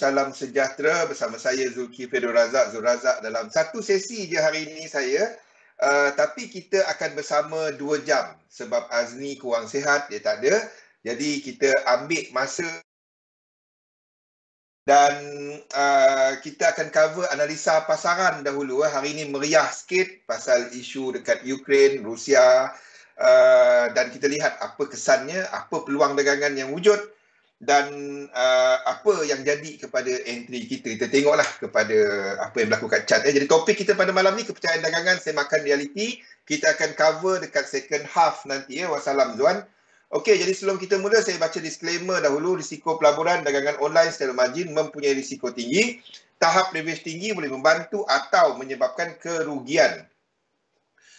Salam sejahtera bersama saya Zulkifli Razak Zul Razak dalam satu sesi je hari ini saya. Tapi kita akan bersama 2 jam sebab Azni kurang sihat, dia tak ada. Jadi kita ambil masa dan kita akan cover analisa pasaran dahulu. Hari ini meriah sikit pasal isu dekat Ukraine, Rusia, dan kita lihat apa kesannya, apa peluang dagangan yang wujud dan apa yang jadi kepada entry kita. Kita tengoklah kepada apa yang berlaku kat chart. Jadi topik kita pada malam ni, kepercayaan dagangan semakan realiti. Kita akan cover dekat second half nanti. Wassalam Zuan. Okey, jadi sebelum kita mula, saya baca disclaimer dahulu. Risiko pelaburan dagangan online secara margin mempunyai risiko tinggi. Tahap leverage tinggi boleh membantu atau menyebabkan kerugian.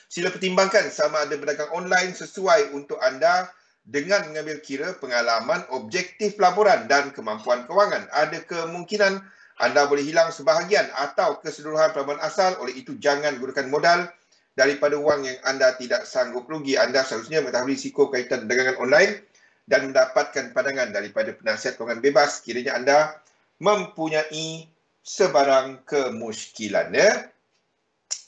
Sila pertimbangkan sama ada berdagang online sesuai untuk anda dengan mengambil kira pengalaman objektif pelaburan dan kemampuan kewangan. Ada kemungkinan anda boleh hilang sebahagian atau keseluruhan pelaburan asal. Oleh itu, jangan gunakan modal daripada wang yang anda tidak sanggup rugi. Anda seharusnya mengetahui risiko kaitan dagangan online dan mendapatkan pandangan daripada penasihat kewangan bebas kiranya anda mempunyai sebarang kemusykilan.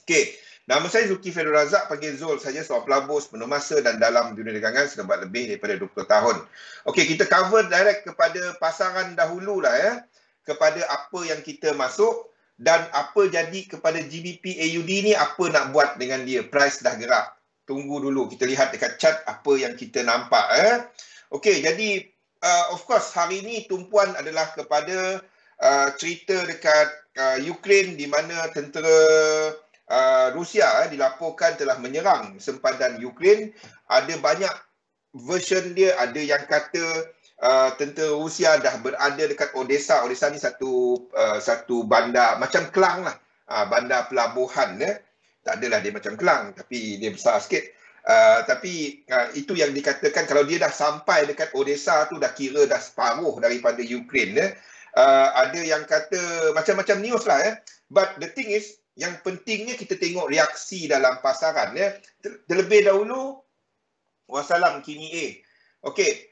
Okey. Nama saya Zulkifli Razak, panggil Zul saja, seorang pelabur sepenuh masa dan dalam dunia dagangan sudah buat lebih daripada 20 tahun. Okey, kita cover direct kepada pasaran dahululah kepada apa yang kita masuk dan apa jadi kepada GBP AUD ni, apa nak buat dengan dia. Price dah gerak. Tunggu dulu, kita lihat dekat chart apa yang kita nampak. Okey, jadi of course hari ni tumpuan adalah kepada cerita dekat Ukraine di mana tentera Rusia dilaporkan telah menyerang sempadan Ukraine. Ada banyak version dia. Ada yang kata tentera Rusia dah berada dekat Odessa. Odessa ni satu bandar macam Kelang lah. Bandar pelabuhan. Tak adalah dia macam Kelang, tapi dia besar sikit. Tapi itu yang dikatakan kalau dia dah sampai dekat Odessa tu dah kira dah separuh daripada Ukraine. Ada yang kata macam-macam news lah. But the thing is, yang pentingnya kita tengok reaksi dalam pasaran. Terlebih dahulu, wassalam Kimi A. Okey,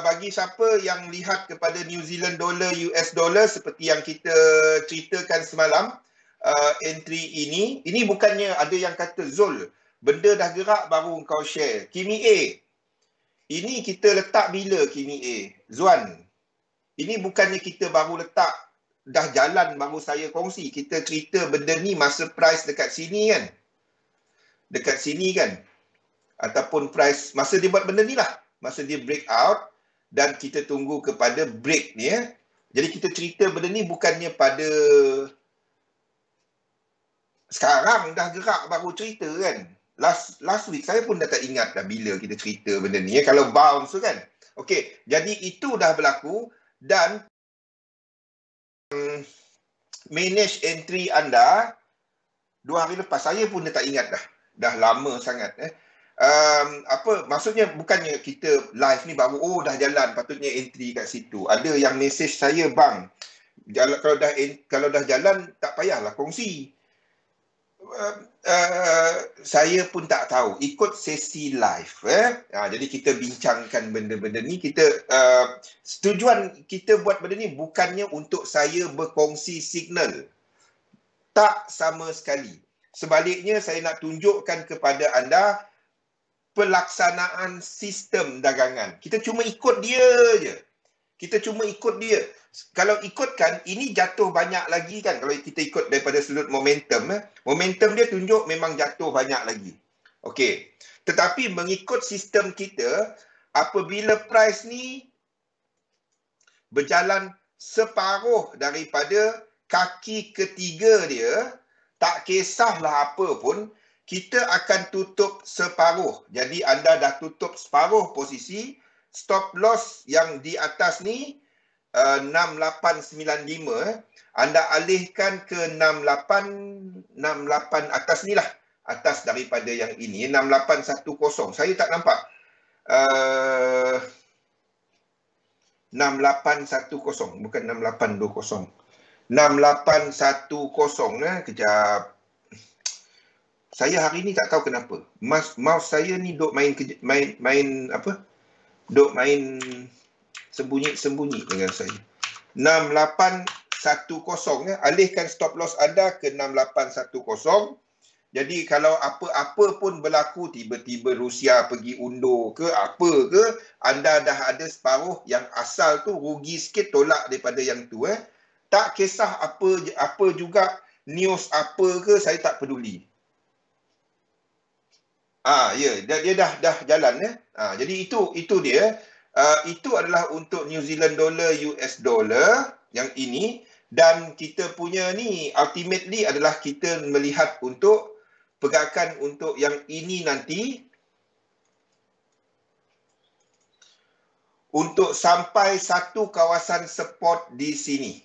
bagi siapa yang lihat kepada New Zealand dollar, US dollar seperti yang kita ceritakan semalam, entry ini bukannya ada yang kata Zul, benda dah gerak baru kau share. Kimi A, ini kita letak bila Kimi A? Zuan, ini bukannya kita baru letak, dah jalan baru saya kongsi. Kita cerita benda ni masa price dekat sini kan. Dekat sini kan. Ataupun price, masa dia buat benda ni lah. Masa dia break out dan kita tunggu kepada break ni. Jadi kita cerita benda ni bukannya pada sekarang dah gerak baru cerita kan. Last week saya pun dah tak ingat dah bila kita cerita benda ni. Kalau bounce tu kan. Okey, jadi itu dah berlaku dan manage entry anda 2 hari lepas. Saya pun dah tak ingat dah lama sangat. Apa maksudnya, bukannya kita live ni baru dah jalan patutnya entry kat situ. Ada yang message saya, bang, kalau dah jalan tak payahlah kongsi. Saya pun tak tahu, ikut sesi live. Jadi kita bincangkan benda-benda ni. Tujuan kita buat benda ni bukannya untuk saya berkongsi signal, tak sama sekali. Sebaliknya, saya nak tunjukkan kepada anda pelaksanaan sistem dagangan. Kita cuma ikut dia je. Kalau ikutkan, ini jatuh banyak lagi kan. Kalau kita ikut daripada sudut momentum, momentum dia tunjuk memang jatuh banyak lagi. Okey. Tetapi mengikut sistem kita, apabila price ni berjalan separuh daripada kaki ketiga dia, tak kisahlah apa pun, kita akan tutup separuh. Jadi anda dah tutup separuh posisi, stop loss yang di atas ni 6895, anda alihkan ke 68 atas ni lah, atas daripada yang ini 6810. Saya tak nampak 6810, bukan 6820. 6810 kejap. Saya hari ni tak tahu kenapa mouse saya ni duk main apa? Duk main sembunyi-sembunyi dengan saya. 6810 ya. Alihkan stop loss anda ke 6810. Jadi kalau apa-apa pun berlaku, tiba-tiba Rusia pergi undur ke apa ke, anda dah ada separuh yang asal tu rugi sikit, tolak daripada yang tu. Tak kisah apa juga news apa ke, saya tak peduli. Ya, dia dah jalan ya. Jadi itu dia. Itu adalah untuk New Zealand dollar, US dollar yang ini, dan kita punya ni ultimately adalah kita melihat untuk pergerakan untuk yang ini nanti untuk sampai satu kawasan support di sini.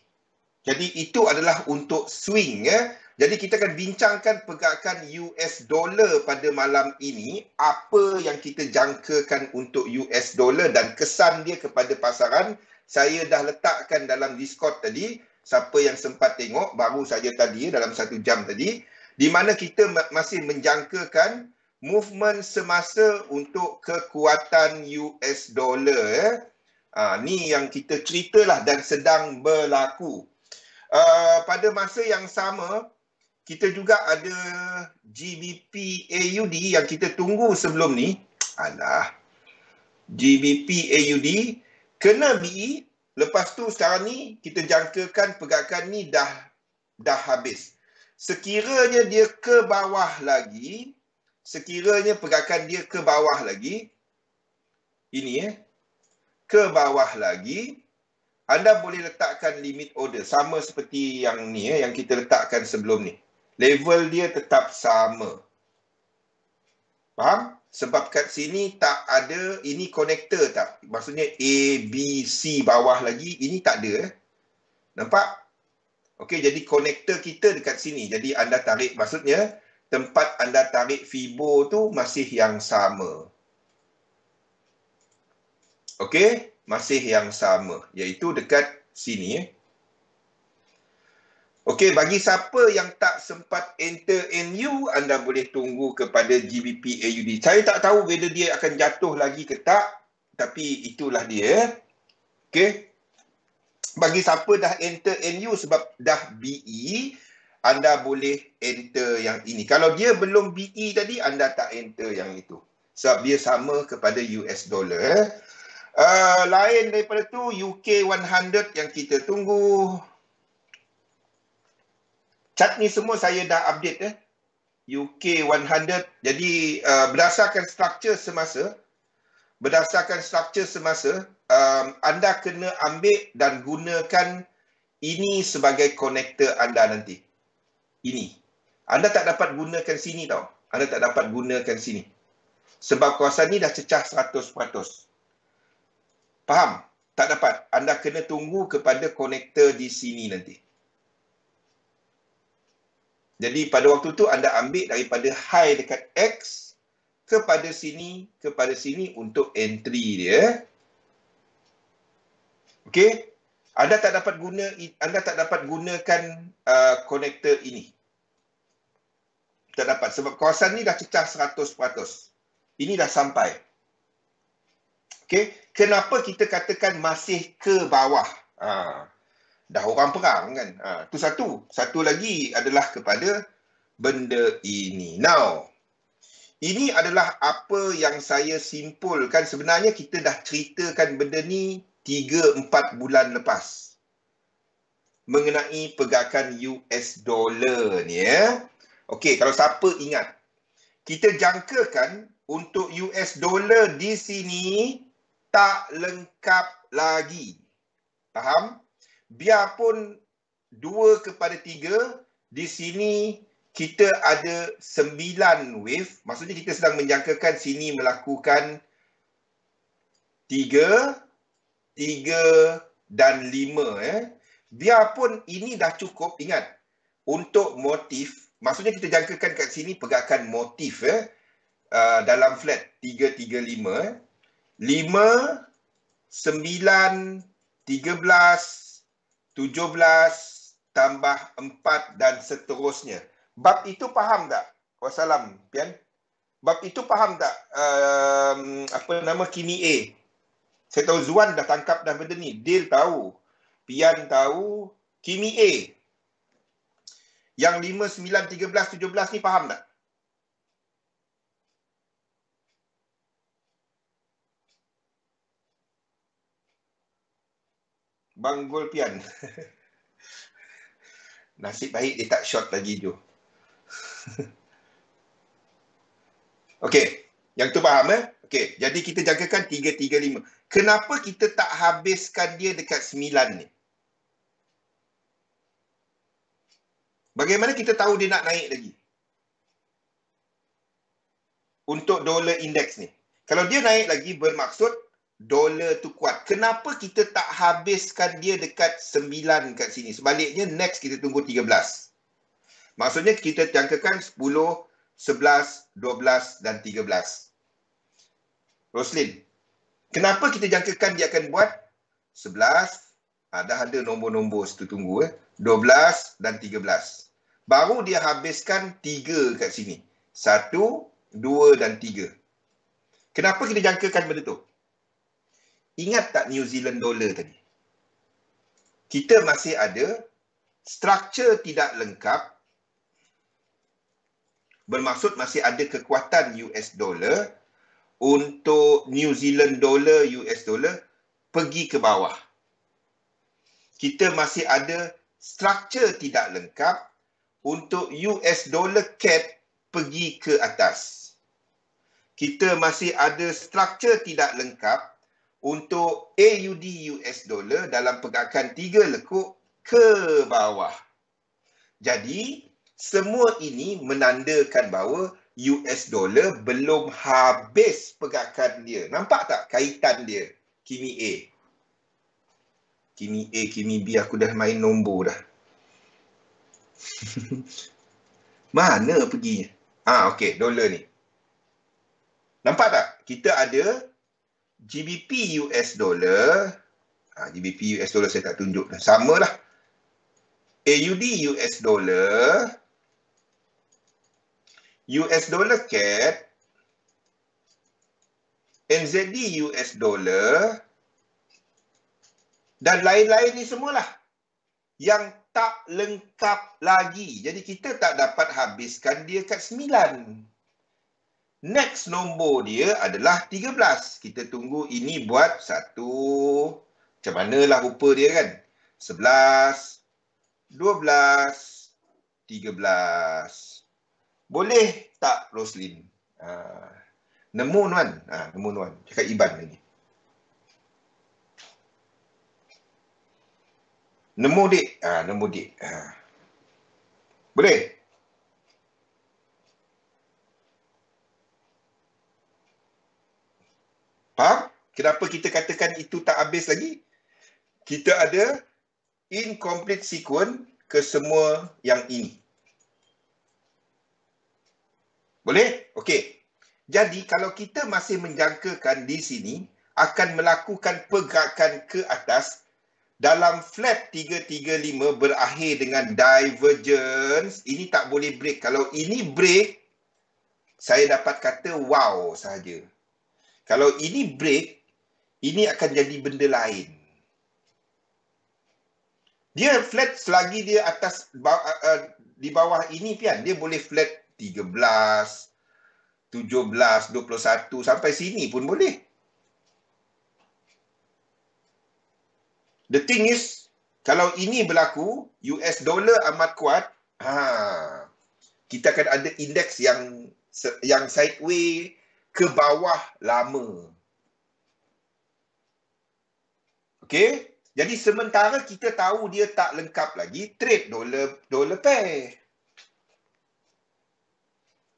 Jadi itu adalah untuk swing ya. Jadi kita akan bincangkan pergerakan US dollar pada malam ini, apa yang kita jangkakan untuk US dollar dan kesan dia kepada pasaran. Saya dah letakkan dalam Discord tadi, siapa yang sempat tengok baru saja tadi dalam 1 jam tadi, di mana kita masih menjangkakan movement semasa untuk kekuatan US dollar. Ni yang kita ceritalah dan sedang berlaku. Pada masa yang sama, kita juga ada GBP AUD yang kita tunggu sebelum ni. GBP AUD kena BE. Lepas tu sekarang ni kita jangkakan pergerakan ni dah habis. Sekiranya dia ke bawah lagi, sekiranya pergerakan dia ke bawah lagi, ini ke bawah lagi, anda boleh letakkan limit order sama seperti yang ni yang kita letakkan sebelum ni. Level dia tetap sama. Faham? Sebab kat sini tak ada, ini connector tak? Maksudnya A, B, C bawah lagi, ini tak ada. Nampak? Okey, jadi konektor kita dekat sini. Jadi anda tarik, maksudnya tempat anda tarik Fibo tu masih yang sama. Okey, masih yang sama, iaitu dekat sini. Okey, bagi siapa yang tak sempat enter NU, anda boleh tunggu kepada GBP AUD. Saya tak tahu whether dia akan jatuh lagi ke tak, tapi itulah dia. Okey. Bagi siapa dah enter NU sebab dah BE, anda boleh enter yang ini. Kalau dia belum BE tadi, anda tak enter yang itu. Sebab dia sama kepada US dollar. Lain daripada tu, UK 100 yang kita tunggu. Chart ni semua saya dah update UK 100. Jadi berdasarkan struktur semasa, anda kena ambil dan gunakan ini sebagai konektor anda nanti. Ini. Anda tak dapat gunakan sini tau. Anda tak dapat gunakan sini. Sebab kawasan ni dah cecah 100%. Faham? Tak dapat. Anda kena tunggu kepada konektor di sini nanti. Jadi pada waktu tu anda ambil daripada high dekat X kepada sini untuk entry dia. Okey, anda tak dapat gunakan konektor ini. Tak dapat sebab kawasan ni dah cecah 100%. Ini dah sampai. Okey, kenapa kita katakan masih ke bawah? Dah orang perang kan. Tu satu. Satu lagi adalah kepada benda ini. Now, ini adalah apa yang saya simpulkan. Sebenarnya kita dah ceritakan benda ni 3-4 bulan lepas mengenai pergerakan US dollar ni Okey, kalau siapa ingat, kita jangkakan untuk US dollar di sini tak lengkap lagi. Faham? Biarpun 2/3, di sini kita ada 9 wave. Maksudnya kita sedang menjangkakan sini melakukan 3 dan 5. Biarpun ini dah cukup, ingat, untuk motif, maksudnya kita jangkakan kat sini pergerakan motif dalam flat 3-3-5. 5, 9, 13, 17, tambah 4 dan seterusnya. Bab itu faham tak? Wassalam, Pian. Bab itu faham tak? Kimi A. Saya tahu Zuan dah tangkap dah benda ni. Dil tahu. Pian tahu, Kimi A. Yang 5, 9, 13, 17 ni faham tak? Bang Gol Pian. Nasib baik dia tak short lagi Jo. Okey, yang tu faham Okey, jadi kita jangkakan 335. Kenapa kita tak habiskan dia dekat 9 ni? Bagaimana kita tahu dia nak naik lagi? Untuk dolar indeks ni. Kalau dia naik lagi bermaksud dolar tu kuat. Kenapa kita tak habiskan dia dekat 9 kat sini? Sebaliknya next kita tunggu 13. Maksudnya kita jangkakan 10, 11, 12 dan 13. Roslin, kenapa kita jangkakan dia akan buat 11, dah ada nombor-nombor situ tunggu 12 dan 13. Baru dia habiskan 3 kat sini. 1, 2 dan 3. Kenapa kita jangkakan benda tu? Ingat tak New Zealand dollar tadi? Kita masih ada struktur tidak lengkap, bermaksud masih ada kekuatan US dollar untuk New Zealand dollar, US dollar pergi ke bawah. Kita masih ada struktur tidak lengkap untuk US dollar CAD pergi ke atas. Kita masih ada struktur tidak lengkap untuk AUD US dollar dalam pergerakan 3 lekuk ke bawah. Jadi, semua ini menandakan bahawa US dollar belum habis pergerakan dia. Nampak tak kaitan dia? Kimi A. Kimi A, Kimi B, aku dah main nombor dah. Mana perginya? Okey, dolar ni. Nampak tak? Kita ada GBP US dollar. GBP US dollar saya tak tunjuk dah. Sama lah. AUD US dollar. US dollar CAD. NZD US dollar. Dan lain-lain ni semualah. Yang tak lengkap lagi. Jadi kita tak dapat habiskan dia kat 9. Next nombor dia adalah 13. Kita tunggu ini buat 1. Macam manalah rupa dia kan? 11, 12, 13. Boleh tak Roslin? Nemu Nuan? Nemu Nuan. Cakap Iban lagi. Nemu dik. Nemu dik. Boleh? Faham? Kenapa kita katakan itu tak habis lagi? Kita ada incomplete sequence ke semua yang ini. Boleh? Okey. Jadi kalau kita masih menjangkakan di sini akan melakukan pergerakan ke atas dalam flat 335 berakhir dengan divergence, ini tak boleh break. Kalau ini break, saya dapat kata wow sahaja. Kalau ini break, ini akan jadi benda lain. Dia flat selagi dia atas di bawah ini Pian, dia boleh flat 13, 17, 21 sampai sini pun boleh. The thing is, kalau ini berlaku, US dollar amat kuat, kita akan ada indeks yang sideways ke bawah lama. Okey? Jadi sementara kita tahu dia tak lengkap lagi, trade dolar pair.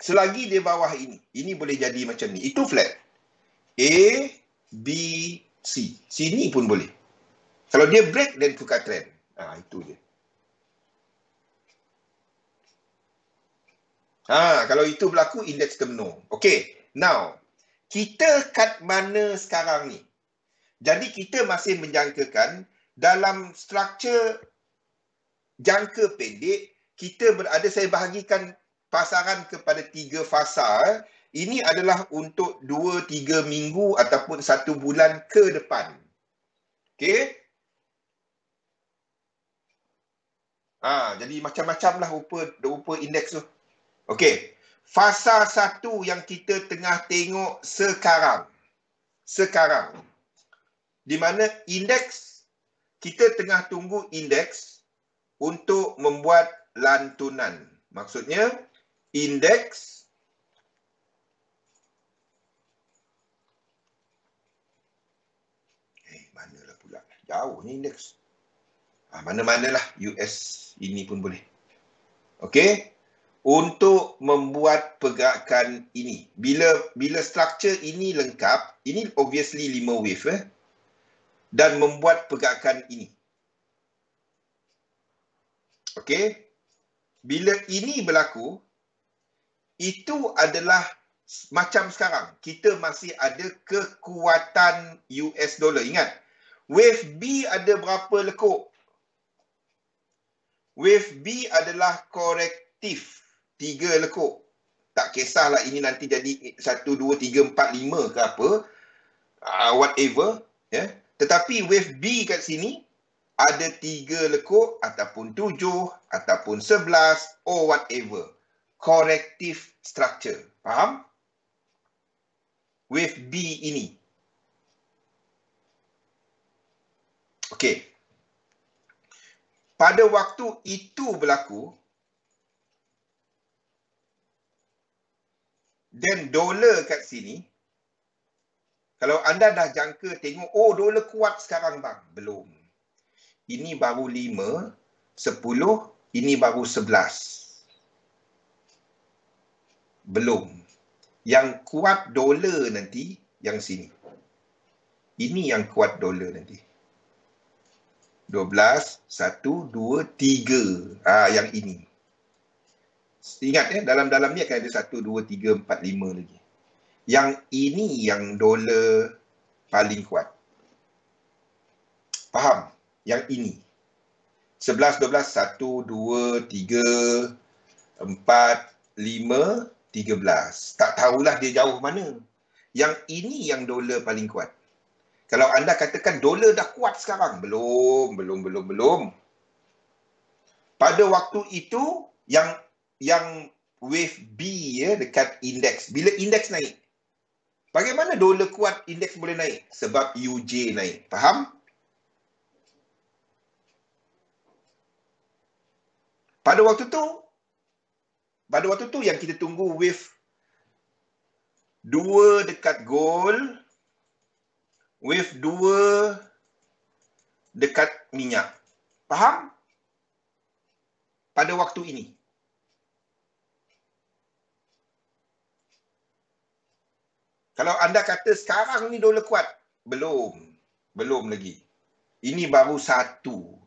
Selagi dia bawah ini boleh jadi macam ni. Itu flat. A, B, C. Sini pun boleh. Kalau dia break, then tukar trend. Itu je. Kalau itu berlaku, indeks termenung. Okay, now, kita kat mana sekarang ni? Jadi, kita masih menjangkakan dalam struktur jangka pendek, kita berada, saya bahagikan pasaran kepada 3 fasa. Ini adalah untuk 2-3 minggu ataupun 1 bulan ke depan. Okay? Jadi macam-macam lah rupa indeks tu. Okey. Fasa 1 yang kita tengah tengok sekarang. Di mana indeks, kita tengah tunggu indeks untuk membuat lantunan. Maksudnya, indeks manalah pula? Jauh ni indeks. Mana-manalah US ini pun boleh. Okey. Untuk membuat pergerakan ini. Bila structure ini lengkap, ini obviously 5 wave dan membuat pergerakan ini. Okey. Bila ini berlaku, itu adalah macam sekarang. Kita masih ada kekuatan US dollar. Ingat, wave B ada berapa lekuk? Wave B adalah korektif. 3 lekuk. Tak kisahlah ini nanti jadi 1, 2, 3, 4, 5 ke apa. Whatever. Tetapi wave B kat sini ada 3 lekuk ataupun 7 ataupun 11 or whatever. Corrective structure. Faham? Wave B ini. Okey. Pada waktu itu berlaku, dan dolar kat sini, kalau anda dah jangka tengok, oh dolar kuat sekarang bang. Belum. Ini baru 5, 10, ini baru 11. Belum. Yang kuat dolar nanti, yang sini. Ini yang kuat dolar nanti. 12, 1, 2, 3. Yang ini. Ingat dalam ni akan ada 1, 2, 3, 4, 5 lagi. Yang ini yang dolar paling kuat. Faham? Yang ini. 11, 12, 1, 2, 3, 4, 5, 13. Tak tahulah dia jauh mana. Yang ini yang dolar paling kuat. Kalau anda katakan dolar dah kuat sekarang. Belum. Pada waktu itu, yang wave B dekat indeks. Bila indeks naik, bagaimana dolar kuat, indeks boleh naik? Sebab UJ naik. Faham? Pada waktu tu yang kita tunggu wave 2 dekat gold, wave 2 dekat minyak. Faham? Pada waktu ini. Kalau anda kata sekarang ni dolar kuat, belum lagi. Ini baru satu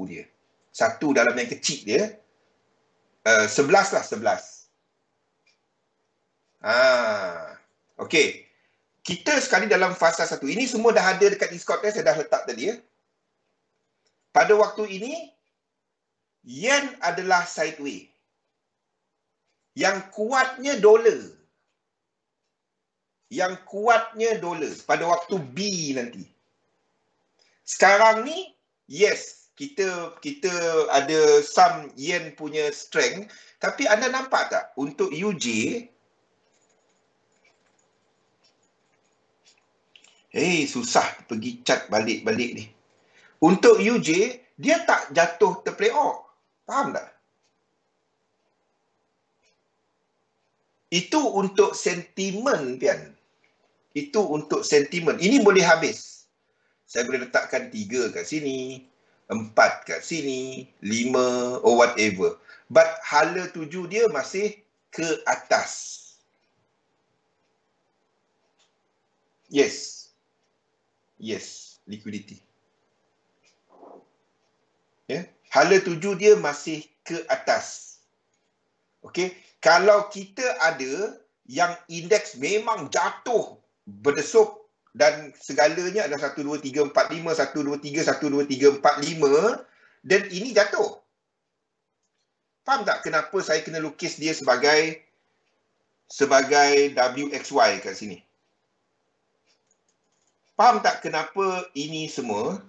dia. Satu dalam yang kecil dia. 11 lah, 11. Okey. Kita sekali dalam fasa 1. Ini semua dah ada dekat Discord saya dah letak tadi Pada waktu ini, yen adalah sideway. Yang kuatnya dolar. Pada waktu B nanti. Sekarang ni, yes, kita ada some yen punya strength, tapi anda nampak tak untuk UJ susah pergi cat balik-balik ni. Untuk UJ dia tak jatuh terplay off. Faham tak? Itu untuk sentimen, Pian. Itu untuk sentimen. Ini boleh habis. Saya boleh letakkan 3 kat sini, 4 kat sini, 5 or whatever. But hala tuju dia masih ke atas. Yes, liquidity. Hala tuju dia masih ke atas. Okey, kalau kita ada yang indeks memang jatuh berdesup dan segalanya adalah 1, 2, 3, 4, 5, 1, 2, 3, 1, 2, 3, 4, 5 dan ini jatuh. Faham tak kenapa saya kena lukis dia sebagai WXY kat sini? Faham tak kenapa ini semua?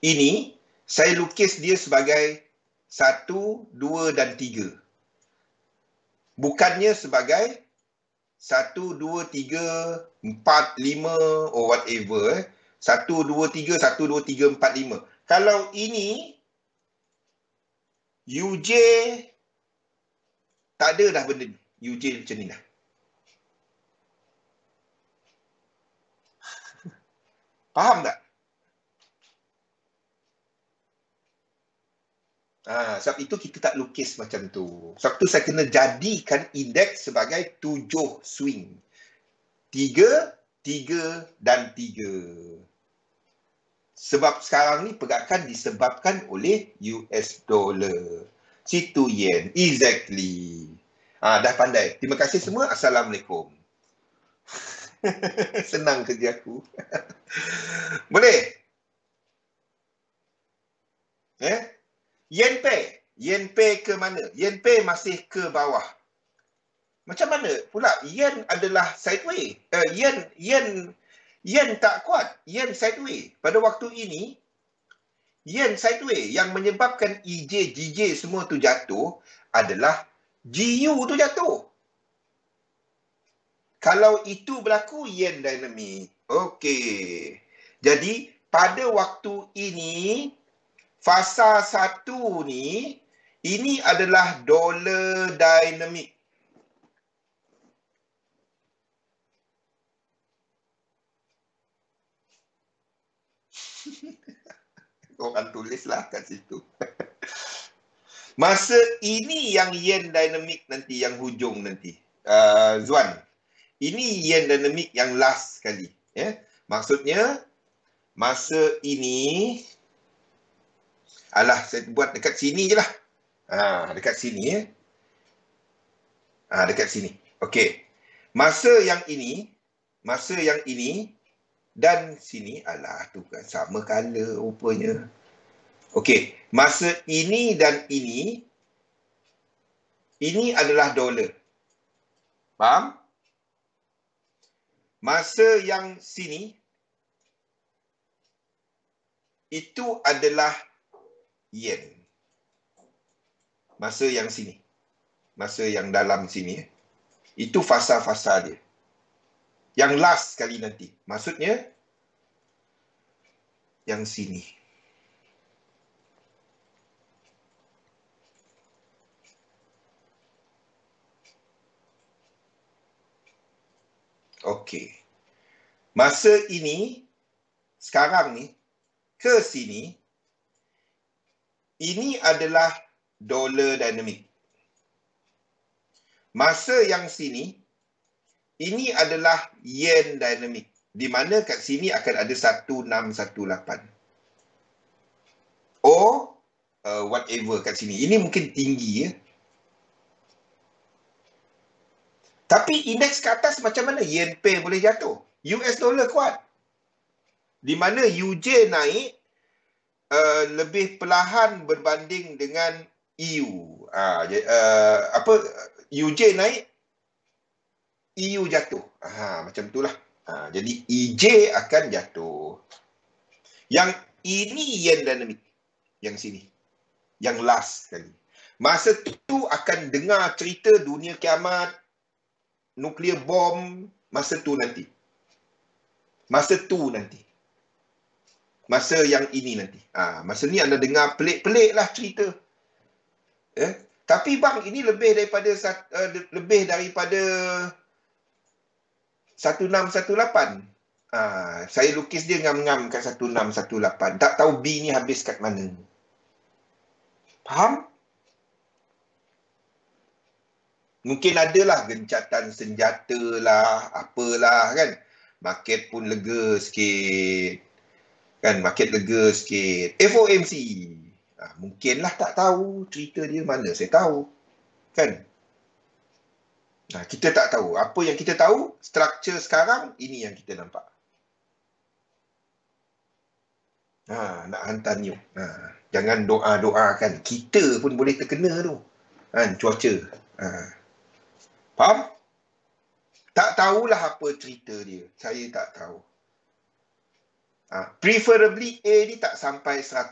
ini saya lukis dia sebagai 1, 2 dan 3. Bukannya sebagai 1, 2, 3, 4, 5 or whatever. 1, 2, 3, 1, 2, 3, 4, 5. Kalau ini UJ tak ada dah benda ni. UJ macam ni dah. Faham tak? Sebab itu kita tak lukis macam tu. Sebab tu saya kena jadikan indeks sebagai 7 swing. 3, 3 dan 3. Sebab sekarang ni pergerakan disebabkan oleh US dollar. Situ yen. Exactly. Dah pandai. Terima kasih semua. Assalamualaikum. Senang kerja aku. Boleh? Yen pay. Yen pay ke mana? Yen pay masih ke bawah. Macam mana pula? Yen adalah sideways. Yen tak kuat. Yen sideways. Pada waktu ini, yen sideways. Yang menyebabkan EJ, GJ semua tu jatuh adalah GU tu jatuh. Kalau itu berlaku, yen dynamic. Okey. Jadi, pada waktu ini, fasa 1 ni, ini adalah dollar dynamic. Orang tulislah kat situ. Masa ini yang yen dynamic nanti, yang hujung nanti. Zuan, ini yen dynamic yang last sekali. Maksudnya, masa ini, saya buat dekat sini je lah. Dekat sini. Dekat sini. Okey. Masa yang ini dan sini, tu kan sama color rupanya. Okey, masa ini dan ini adalah dolar. Faham? Masa yang sini, itu adalah yen. Masa yang sini. Masa yang dalam sini. Itu fasa-fasa dia. Yang last sekali nanti. Maksudnya, yang sini. Okey. Masa ini, sekarang ni, ke sini, ini adalah dollar dynamic. Masa yang sini, ini adalah yen dynamic. Di mana kat sini akan ada 1618. Or, whatever kat sini. Ini mungkin tinggi ya. Tapi indeks ke atas macam mana yen pair boleh jatuh? US dollar kuat. Di mana UJ naik lebih perlahan berbanding dengan EU. UJ naik, EU jatuh. Macam itulah. Jadi EJ akan jatuh. Yang ini yen dynamic. Yang sini. Yang last sekali. Masa tu akan dengar cerita dunia kiamat, nuklear bom, masa tu nanti. Masa tu nanti. Masa yang ini nanti. Masa ni anda dengar pelik-pelik lah cerita. Tapi bang, ini lebih daripada 1618. Saya lukis dia ngam-ngam kat 1618. Tak tahu B ni habis kat mana. Faham? Mungkin adalah gencatan senjata lah, apalah kan. Market pun lega sikit. Kan, market lega sikit. FOMC. Mungkinlah tak tahu cerita dia mana. Saya tahu. Kan? Kita tak tahu. Apa yang kita tahu, struktur sekarang, ini yang kita nampak. Nak hantar new. Jangan doa-doa kan. Kita pun boleh terkena tu. Kan, cuaca. Faham? Tak tahulah apa cerita dia. Saya tak tahu. Preferably A ni tak sampai 100%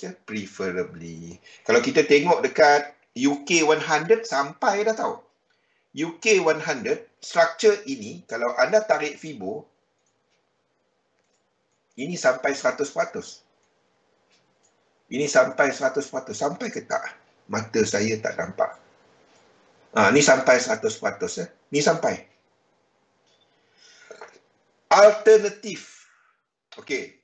ya, preferably. Kalau kita tengok dekat UK 100 sampai dah tahu. UK 100 structure ini kalau anda tarik Fibo ini sampai 100%. Ini sampai 100%. Sampai ke tak? Mata saya tak nampak. Ni sampai 100% ya. Ni sampai. Alternatif. Okey.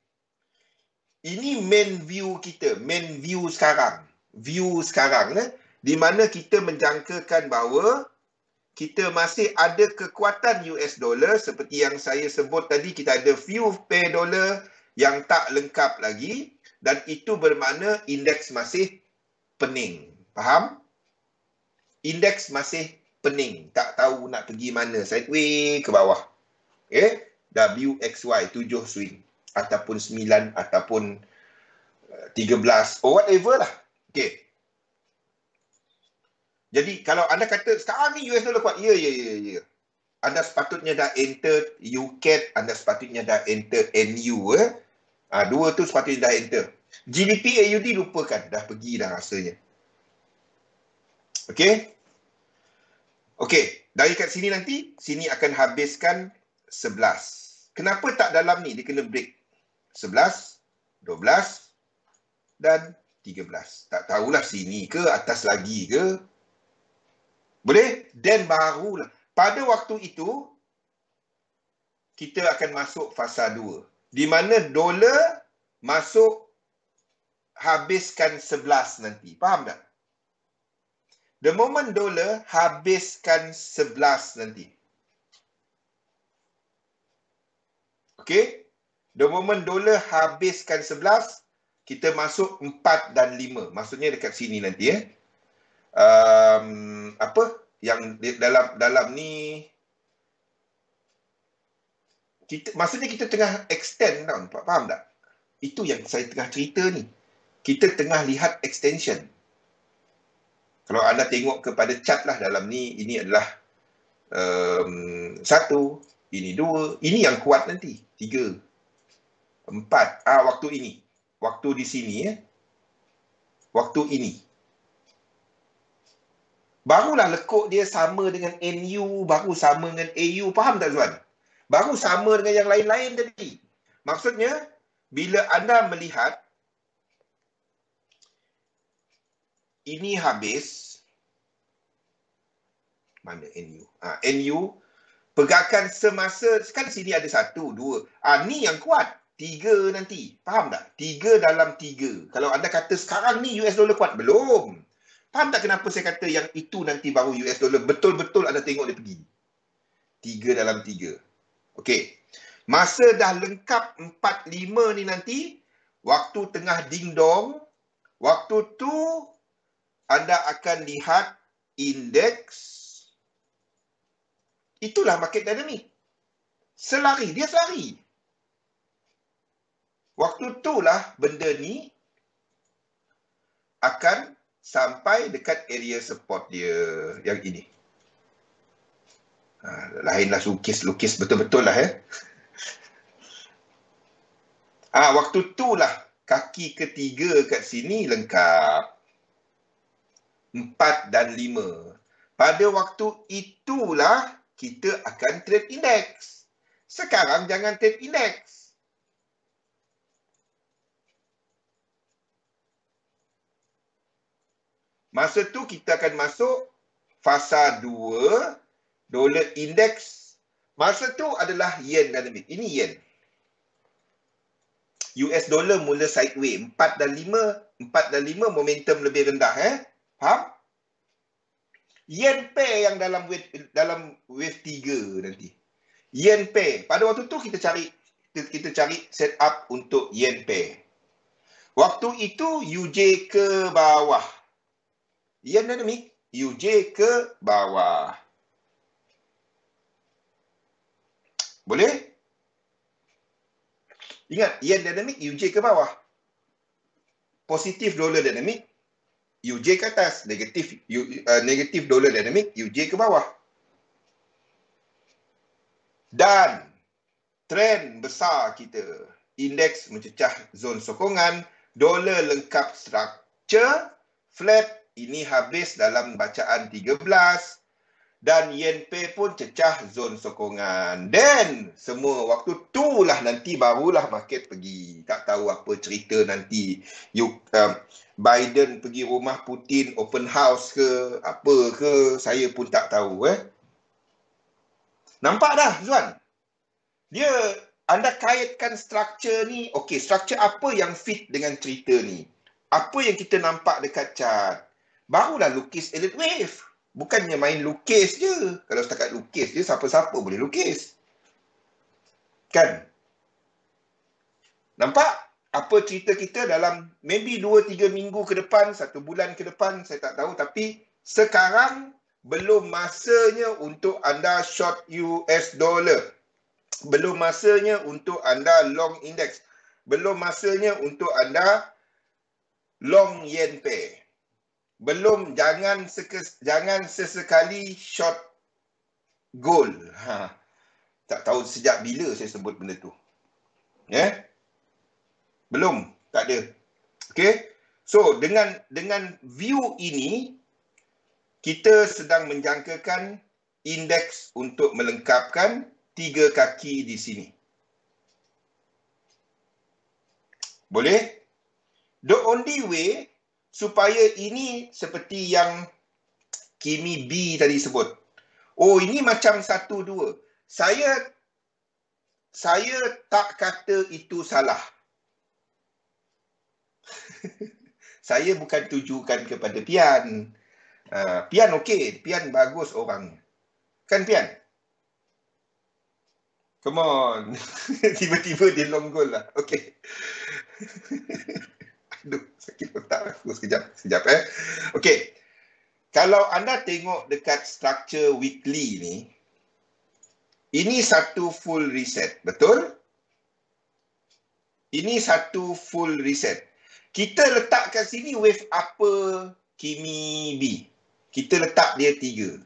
Ini main view kita. Main view sekarang. View sekarang. Di mana kita menjangkakan bahawa kita masih ada kekuatan US dollar seperti yang saya sebut tadi. Kita ada few pair dollar yang tak lengkap lagi. Dan itu bermakna indeks masih pening. Faham? Indeks masih pening. Tak tahu nak pergi mana. Sideways ke bawah. Okay? WXY 7 swing. Ataupun 9 ataupun 13. Or whatever lah. Okay. Jadi kalau anda kata sekarang ni US dollar kuat. Ya. Anda sepatutnya dah enter UCAD. Anda sepatutnya dah enter NU. Dua tu sepatutnya dah enter. GBP AUD lupakan. Dah pergi dah rasanya. Okey. Okey. Dari kat sini nanti, sini akan habiskan 11. Kenapa tak dalam ni? Dia kena break. 11, 12 dan 13. Tak tahulah sini ke, atas lagi ke. Boleh? Dan barulah. Pada waktu itu, kita akan masuk fasa 2. Di mana dolar masuk habiskan 11 nanti. Faham tak? The moment dolar habiskan 11 nanti. Okey? The moment dolar habiskan 11, kita masuk 4 dan 5. Maksudnya dekat sini nanti. Yang dalam ni, maksudnya kita tengah extend tau. Faham tak? Itu yang saya tengah cerita ni. Kita tengah lihat extension. Kalau anda tengok kepada chart lah dalam ni, ini adalah 1, ini 2, ini yang kuat nanti, 3, 4. Waktu ini. Waktu di sini waktu ini. Barulah lekuk dia sama dengan NU, baru sama dengan AU. Faham tak tuan? Baru sama dengan yang lain-lain tadi. Maksudnya, bila anda melihat ini habis, mana NU? NU, pergerakan semasa, kan sini ada 1, 2. Ni yang kuat. 3 nanti. Faham tak? 3 dalam 3. Kalau anda kata sekarang ni US dollar kuat, belum. Faham tak kenapa saya kata yang itu nanti baru US dollar betul-betul anda tengok dia pergi? 3 dalam 3. Okey. Masa dah lengkap 4, 5 ni nanti, waktu tengah ding-dong, waktu tu anda akan lihat indeks. Itulah market dynamic. Selari, dia selari. Waktu itulah benda ni akan sampai dekat area support dia yang ini. Lainlah lukis betul-betul lah waktu itulah kaki ketiga kat sini lengkap. 4 dan 5. Pada waktu itulah kita akan trade indeks. Sekarang jangan trade indeks. Masa tu kita akan masuk fasa 2, dolar indeks. Masa tu adalah yen dynamic. Ini yen. US dollar mula sideways. 4 dan 5 momentum lebih rendah. Faham? Yen pair yang dalam wave 3 nanti. Yen pair. Pada waktu tu kita cari set up untuk yen pair. Waktu itu UJ ke bawah. Yen dynamic, UJ ke bawah. Boleh? Ingat, yen dynamic, UJ ke bawah. Positif dolar dynamic, UJ ke atas. Negatif dolar dynamic, UJ ke bawah. Dan trend besar kita indeks mencecah zon sokongan, dolar lengkap structure, flat, ini habis dalam bacaan 13, dan yen pay pun cecah zon sokongan. Dan semua waktu tu lah nanti barulah market pergi. Tak tahu apa cerita nanti. Biden pergi rumah Putin open house ke, apa ke, saya pun tak tahu. Nampak dah, Zuan? Dia, anda kaitkan struktur ni, okey, struktur apa yang fit dengan cerita ni? Apa yang kita nampak dekat chart? Barulah lukis elite wave. Bukannya main lukis je. Kalau setakat lukis je, siapa-siapa boleh lukis. Kan? Nampak? Apa cerita kita dalam maybe 2-3 minggu ke depan, 1 bulan ke depan, saya tak tahu. Tapi sekarang belum masanya untuk anda short US dollar. Belum masanya untuk anda long index. Belum masanya untuk anda long yen pay. Belum, jangan sesekali short gold. Tak tahu sejak bila saya sebut benda tu. Belum, tak ada. Okay? So, dengan view ini, kita sedang menjangkakan indeks untuk melengkapkan 3 kaki di sini. Boleh? The only way supaya ini seperti yang Kimi B tadi sebut. Oh, ini macam 1-2. Saya tak kata itu salah. Saya bukan tujukan kepada Pian. Pian okey, Pian bagus orang. Kan Pian? Come on. Tiba-tiba dia long goal lah. Okey. Aduh, sakit otak aku sekejap. Okey. Kalau anda tengok dekat structure weekly ni, ini satu full reset, betul? Ini satu full reset. Kita letak kat sini wave apa Kimi B? Kita letak dia 3.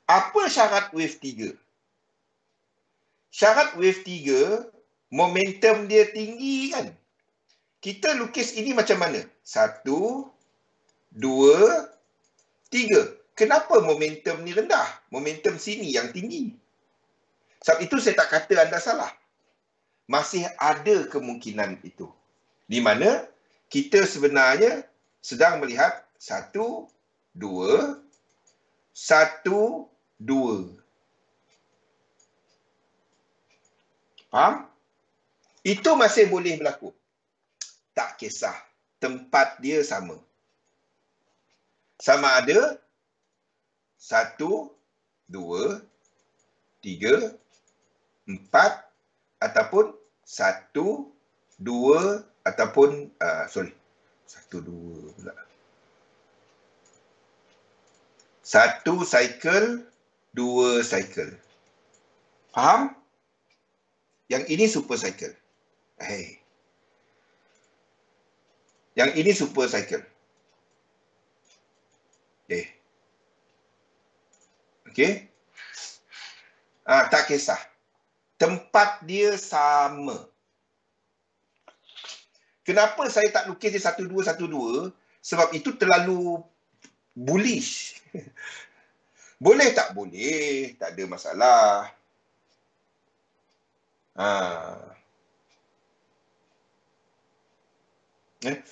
Apa syarat wave 3? Syarat wave 3, momentum dia tinggi kan? Kita lukis ini macam mana? 1, 2, 3. Kenapa momentum ni rendah? Momentum sini yang tinggi. Sebab itu saya tak kata anda salah. Masih ada kemungkinan itu. Di mana kita sebenarnya sedang melihat 1, 2, 1, 2. Faham? Itu masih boleh berlaku. Tak kisah. Tempat dia sama. Sama ada 1, 2, 3, 4 ataupun 1, 2 ataupun 1, 2 pula. 1 cycle, 2 cycle. Faham? Yang ini super cycle. Yang ini super cycle. Okey. Tak kisah. Tempat dia sama. Kenapa saya tak lukis dia 1, 2, 1, 2? Sebab itu terlalu bullish. Boleh tak? Boleh. Tak ada masalah.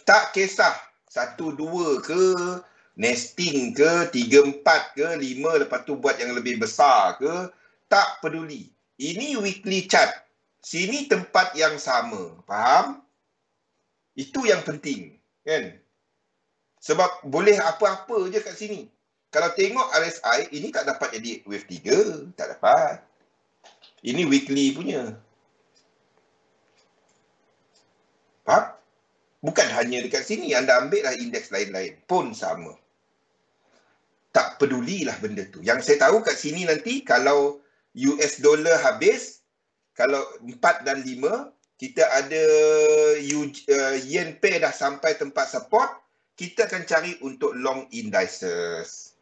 Tak kisah. 1, 2 ke, nesting ke, 3, 4 ke, 5, lepas tu buat yang lebih besar ke, tak peduli. Ini weekly chart. Sini tempat yang sama. Faham? Itu yang penting. Kan? Sebab boleh apa-apa je kat sini. Kalau tengok RSI, ini tak dapat jadi wave 3. Tak dapat. Ini weekly punya. Faham? Bukan hanya dekat sini. Anda ambil lah indeks lain-lain. Pun sama. Tak pedulilah benda tu. Yang saya tahu kat sini nanti, kalau US dollar habis, kalau 4 dan 5, kita ada yen pair dah sampai tempat support, kita akan cari untuk long indices.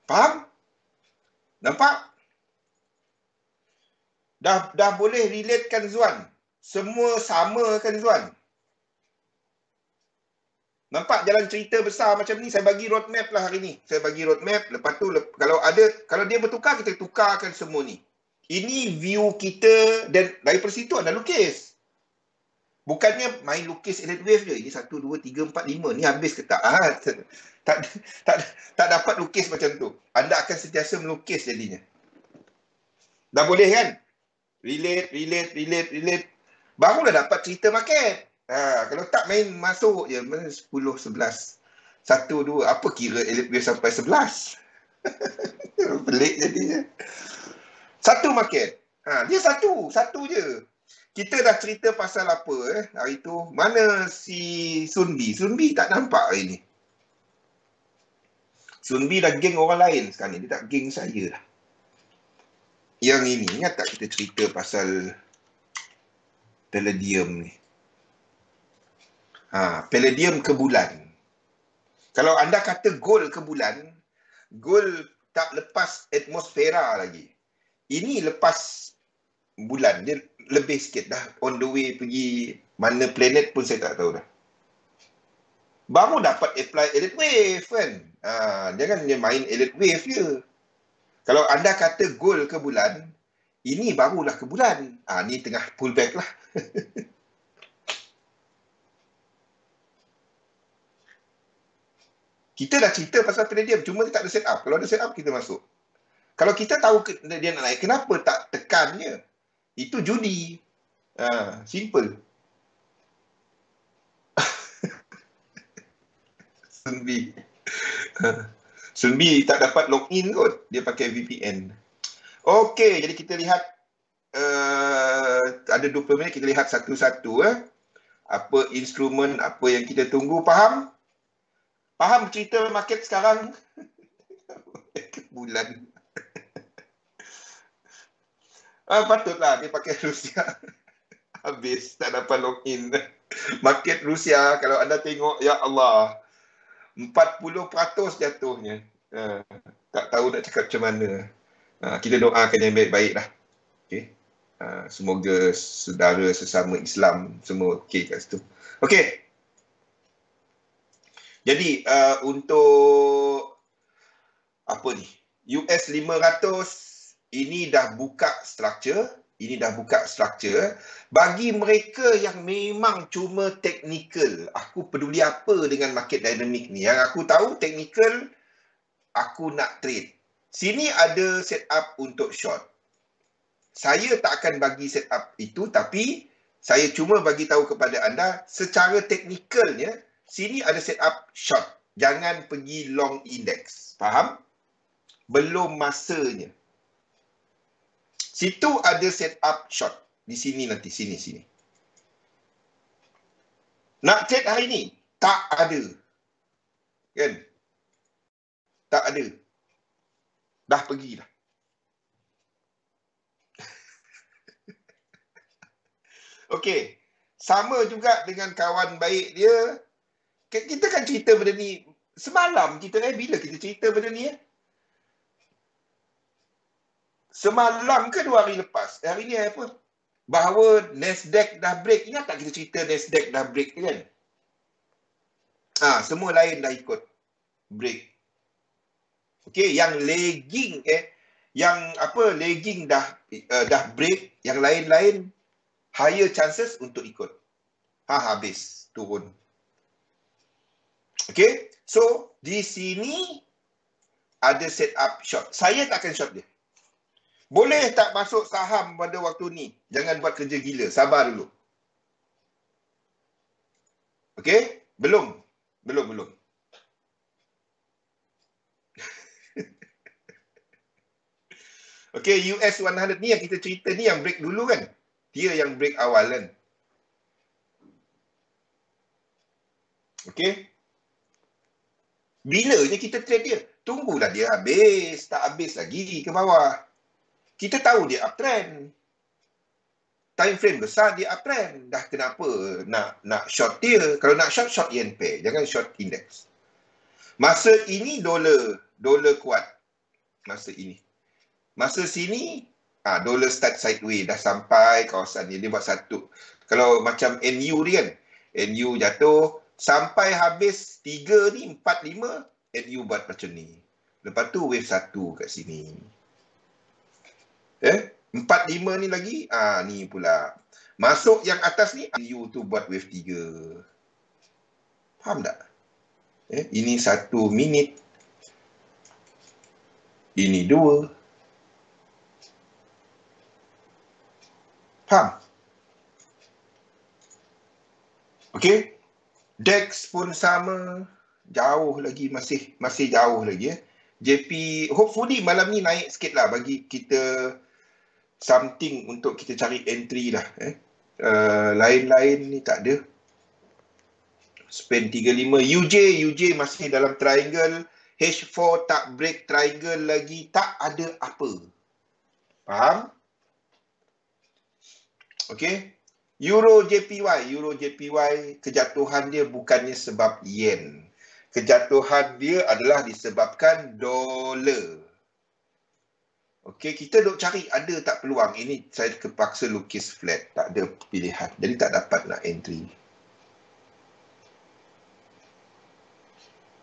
Faham? Nampak? Dah boleh relate kan Zuan? Semua sama kan Zuan? Nampak jalan cerita besar macam ni, saya bagi roadmap lah hari ni. Saya bagi roadmap, lepas tu kalau dia bertukar, kita tukarkan semua ni. Ini view kita dan daripada situ anda lukis. Bukannya main lukis elite wave je. Ini 1, 2, 3, 4, 5. Ni habis ke tak? Tak dapat lukis macam tu. Anda akan sentiasa melukis jadinya. Dah boleh kan? Relate. Barulah dapat cerita market. Kalau tak main masuk je 10, 11. 1, 2. Apa kira elite wave sampai 11? Pelik jadinya. Satu market. Dia satu je. Kita dah cerita pasal apa hari tu. Mana si Sunbi? Sunbi tak nampak hari ni. Sunbi dah geng orang lain sekarang ni. Dia tak geng saya lah. Yang ini, ingat tak kita cerita pasal palladium ni? Palladium ke bulan. Kalau anda kata gold ke bulan, gold tak lepas atmosfera lagi. Ini lepas bulan, dia lebih sikit dah on the way pergi mana planet pun saya tak tahu dah. Baru dapat apply elite wave kan. Jangan dia main elite wave je. Kalau anda kata goal ke bulan, ini barulah ke bulan. Ni tengah pullback lah. Kita dah cerita pasal palladium, cuma dia tak ada set up. Kalau ada set up, kita masuk. Kalau kita tahu dia nak naik, kenapa tak tekannya? Itu judi. Simple. Sunbi tak dapat login kot. Dia pakai VPN. Okey, jadi kita lihat ada 20 minit, kita lihat satu-satu. Apa instrumen, apa yang kita tunggu. Faham? Faham cerita market sekarang? Bulan. Patutlah dia pakai Rusia. Habis, tak dapat login. Market Rusia, kalau anda tengok, ya Allah, 40% jatuhnya. Tak tahu nak cakap macam mana. Kita doakan yang baik-baik lah. Okay. Semoga saudara sesama Islam semua okey kat situ. Okey. Jadi untuk apa ni? US 500 ini dah buka structure. Bagi mereka yang memang cuma technical, aku peduli apa dengan market dynamic ni. Yang aku tahu technical, aku nak trade. Sini ada setup untuk short. Saya tak akan bagi setup itu, tapi saya cuma bagi tahu kepada anda secara teknikalnya, sini ada setup short. Jangan pergi long index. Faham? Belum masanya. Situ ada setup short. Di sini nanti, sini. Nak trade hari ni? Tak ada. Kan? Tak ada. Dah pergi dah. Okey. Sama juga dengan kawan baik dia. Kita kan cerita benda ni semalam kita bila kita cerita benda ni Semalam ke 2 hari lepas? Hari ni apa? Bahawa Nasdaq dah break. Ingat tak kita cerita Nasdaq dah break kan? Semua lain dah ikut break. Okey, yang lagging lagging dah break, yang lain-lain higher chances untuk ikut. Habis turun. Okey, so di sini ada setup short. Saya tak akan short dia. Boleh tak masuk saham pada waktu ni? Jangan buat kerja gila. Sabar dulu. Okey? Belum. Okey, US 100 ni yang kita cerita ni yang break dulu kan? Dia yang break awal kan? Okey? Bilanya kita trade dia? Tunggulah dia habis. Tak habis lagi ke bawah. Kita tahu dia uptrend. Time frame besar dia uptrend. Dah kenapa nak short dia? Kalau nak short yen pair. Jangan short index. Masa ini dolar kuat. Masa ini. Masa sini Dollar start sideways. Dah sampai kawasan ni. Dia buat satu. Kalau macam NU ni kan. NU jatuh. Sampai habis 3 ni, 4, 5. NU buat macam ni. Lepas tu wave 1 kat sini. 4, 5 ni lagi. Ni pula. Masuk yang atas ni. NU tu buat wave 3. Faham tak? Ini 1 minit. Ini 2. Faham? Okey. DEX pun sama. Jauh lagi. Masih jauh lagi. JP, hopefully malam ni naik sikit lah bagi kita something untuk kita cari entry lah. Lain-lain ni tak ada. Span 35. UJ masih dalam triangle. H4 tak break triangle lagi. Tak ada apa. Faham? Okey. Euro JPY kejatuhan dia bukannya sebab yen. Kejatuhan dia adalah disebabkan dolar. Okey, kita duk cari ada tak peluang. Ini saya terpaksa lukis flat. Tak ada pilihan. Jadi tak dapat nak entry.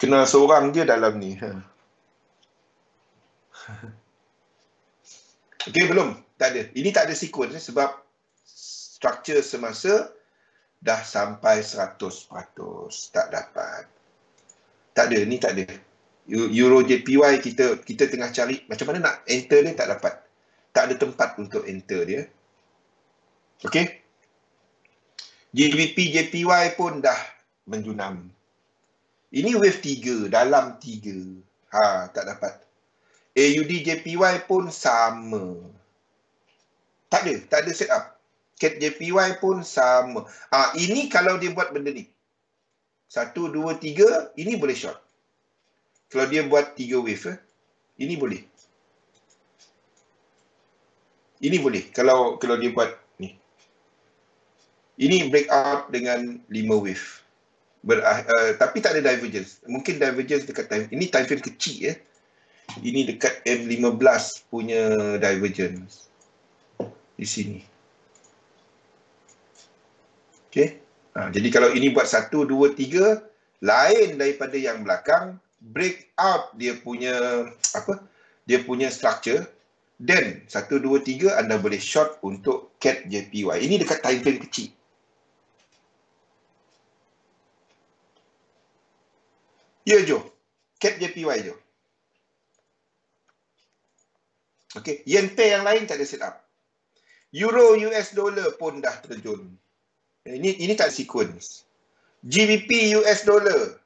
Kenal seorang je dalam ni. Okey, belum. Tak ada. Ini tak ada sequence sebab structure semasa dah sampai 100%. Tak dapat. Tak ada. Ni tak ada. Euro JPY kita tengah cari macam mana nak enter dia, tak dapat. Tak ada tempat untuk enter dia. Okey. GBP JPY pun dah menjunam. Ini wave 3, dalam 3. Tak dapat. AUD JPY pun sama. Tak ada set up. CAD JPY pun sama. Ini kalau dia buat benda ni. 1, 2, 3, ini boleh short. Kalau dia buat 3 wave, ini boleh. Ini boleh. Kalau dia buat ni. Ini breakout dengan 5 wave. Tapi tak ada divergence. Mungkin divergence dekat time. Ini time frame kecil ya. Ini dekat M15 punya divergence. Di sini. Okey. Jadi kalau ini buat 1, 2, 3, lain daripada yang belakang, breakout dia punya Dia punya structure. Then 1, 2, 3 anda boleh short untuk CAD JPY. Ini dekat time frame kecil. Ya Jo. CAD JPY Jo. Okey, yen pair yang lain tak ada set up. Euro US dollar pun dah terjun. Ini tak sequence. GBP US dollar.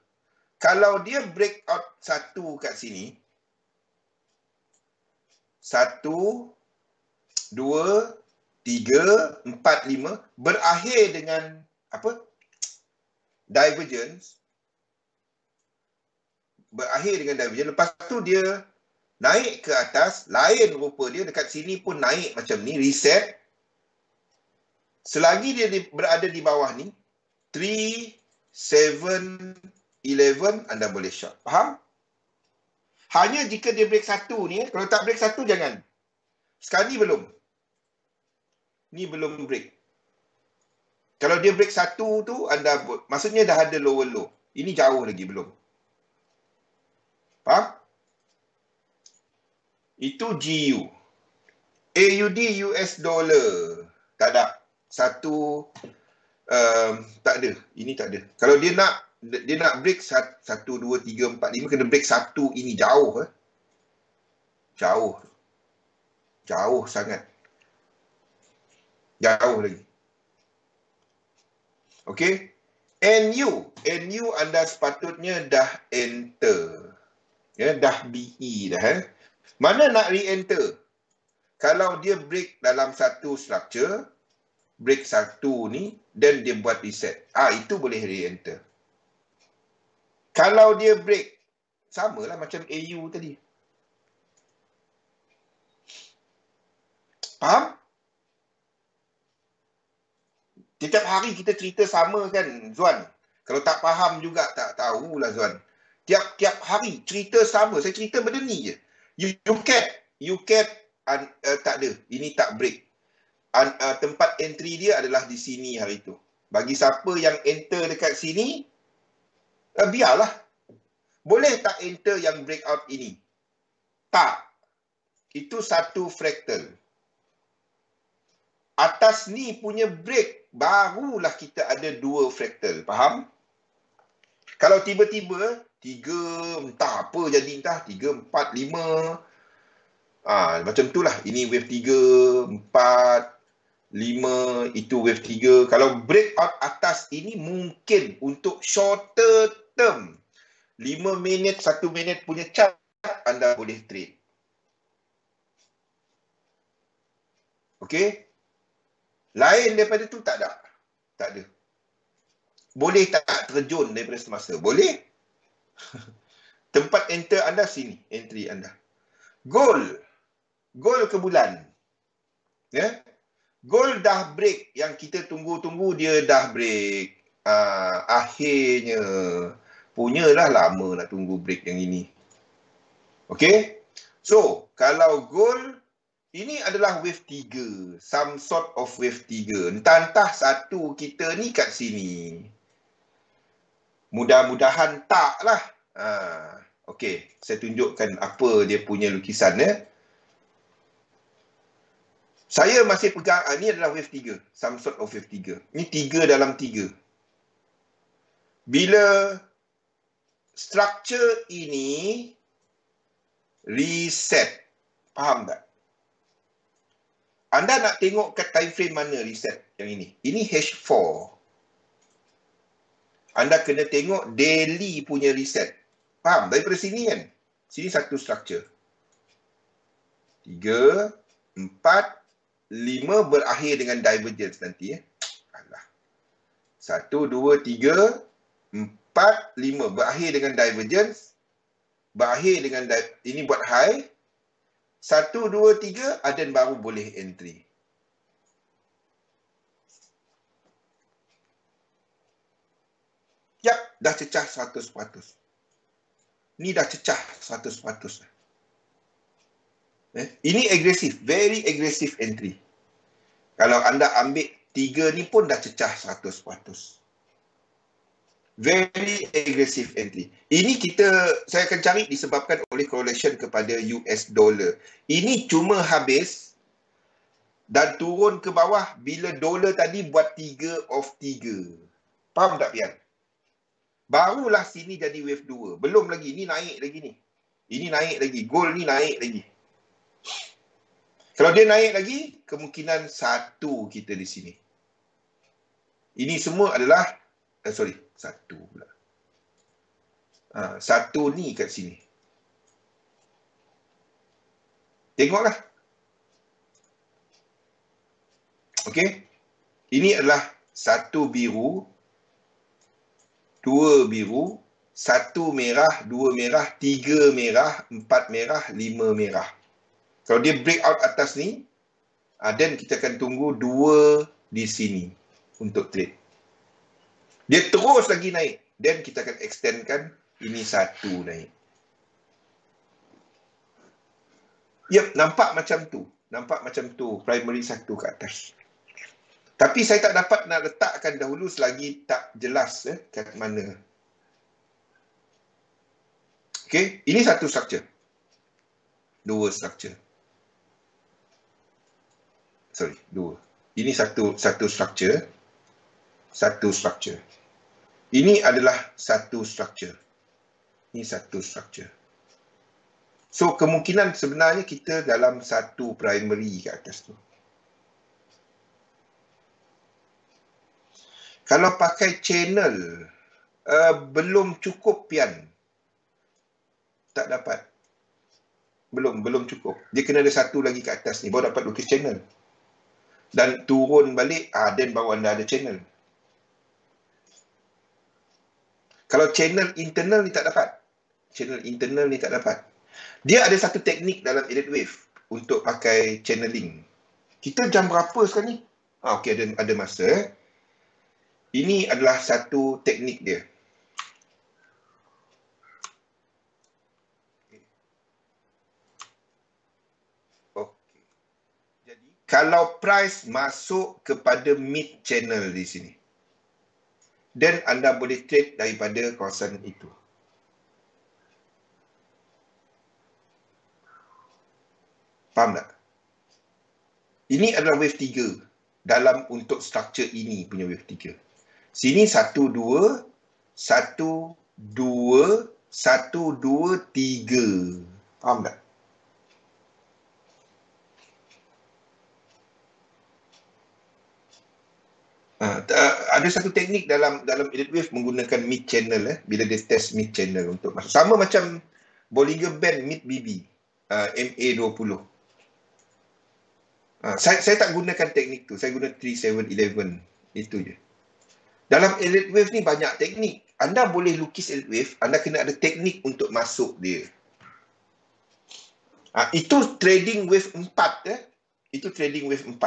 Kalau dia break out 1 kat sini. 1, 2, 3, 4, 5. Berakhir dengan divergence. Lepas tu dia naik ke atas. Lain rupa dia. Dekat sini pun naik macam ni. Reset. Selagi dia berada di bawah ni, 3, 7, 11, anda boleh short. Faham? Hanya jika dia break 1 ni, kalau tak break 1, jangan. Sekarang ni belum. Ni belum break. Kalau dia break 1 tu, anda maksudnya dah ada lower low. Ini jauh lagi, belum. Faham? Itu GU. AUD US dollar. Tak ada. Satu tak ada. Ini tak ada. Kalau dia nak break 1, 2, 3, 4, 5 kena break 1 ini jauh. Jauh sangat. Jauh lagi. Okey. NU anda sepatutnya dah enter. Ya, dah BE dah. Mana nak re-enter? Kalau dia break dalam satu structure, break 1 ni, dan dia buat reset. Itu boleh re-enter. Kalau dia break, samalah macam AU tadi. Faham? Setiap hari kita cerita sama kan, Zuan? Kalau tak faham juga, tak tahulah Zuan. Tiap-tiap hari cerita sama. Saya cerita benda ni je. UCAD tak ada. Ini tak break. Tempat entry dia adalah di sini hari tu. Bagi siapa yang enter dekat sini, biarlah. Boleh tak enter yang breakout ini? Tak. Itu satu fractal. Atas ni punya break, barulah kita ada dua fractal. Faham? Kalau tiba-tiba, 3, entah apa jadi, entah 3, 4, 5. Macam itulah. Ini wave 3, 4, 5, itu wave 3. Kalau breakout atas ini mungkin untuk shorter term. 5 minit, 1 minit punya chart, anda boleh trade. Okey? Lain daripada tu tak ada. Tak ada. Boleh tak terjun daripada semasa? Boleh. Tempat enter anda sini, entry anda. Gold. Gold ke bulan. Ya? Gold dah break. Yang kita tunggu-tunggu dia dah break. Akhirnya. Punyalah lama nak tunggu break yang ini. Okey? So, kalau gold, ini adalah wave 3. Some sort of wave 3. Entah-entah satu kita ni kat sini. Mudah-mudahan tak lah. Okey, saya tunjukkan apa dia punya lukisan. Saya masih pegang, ni adalah wave 3. Some sort of wave 3. Ni 3 dalam 3. Bila structure ini reset. Faham tak? Anda nak tengok kat time frame mana reset yang ini. Ini H4. Anda kena tengok daily punya reset. Faham? Daripada sini kan? Sini satu structure. 3, 4, 5 berakhir dengan divergence nanti. Alah. 1, 2, 3, 4, 5 berakhir dengan divergence. Berakhir dengan ini buat high. 1, 2, 3 dan baru boleh entry. Yap, dah cecah 100%. Ni dah cecah 100%. Ini agresif, very aggressive entry. Kalau anda ambil 3 ni pun dah cecah 100%. Very aggressive entry. Ini saya akan cari disebabkan oleh correlation kepada US dollar. Ini cuma habis dan turun ke bawah bila dolar tadi buat 3 of 3. Faham tak, Pian? Barulah sini jadi wave 2. Belum lagi. Ini naik lagi ni. Ini naik lagi. Gold ni naik lagi. Kalau dia naik lagi, kemungkinan satu kita di sini. Ini semua adalah, satu pula. Satu ni kat sini. Tengoklah. Okey. Ini adalah satu biru, 2 biru, 1 merah, 2 merah, 3 merah, 4 merah, 5 merah. Kalau dia breakout atas ni, then kita akan tunggu 2 di sini untuk trade. Dia terus lagi naik. Then kita akan extendkan ini 1 naik. Yep, nampak macam tu. Nampak macam tu. Primary 1 ke atas. Tapi saya tak dapat nak letakkan dahulu selagi tak jelas kat mana. Okey, ini satu structure. 2 structure. 2. Ini satu structure. 1 structure. Ini adalah satu structure. Ini satu structure. So, kemungkinan sebenarnya kita dalam satu primary kat atas tu. Kalau pakai channel, belum cukup, Pian. Tak dapat. Belum cukup. Dia kena ada satu lagi kat atas ni, baru dapat lukis channel. Dan turun balik, dan baru anda ada channel. Kalau channel internal ni tak dapat. Channel internal ni tak dapat. Dia ada satu teknik dalam Elliott Wave untuk pakai channeling. Kita jam berapa sekarang ni? Okey, ada masa. Ini adalah satu teknik dia. Okey. kalau price masuk kepada mid channel di sini, dan anda boleh trade daripada kawasan itu. Faham tak? Ini adalah wave 3 dalam untuk structure ini punya wave 3. Sini 1, 2, 1, 2, 1, 2, 3. Faham tak? Ada satu teknik dalam elite wave menggunakan mid channel bila dia test mid channel untuk masuk. Sama macam Bollinger Band mid BB MA20. Saya tak gunakan teknik tu. Saya guna 3711. Itu je. Dalam elite wave ni banyak teknik. Anda boleh lukis elite wave, anda kena ada teknik untuk masuk dia. Itu trading wave 4. Itu trading wave 4.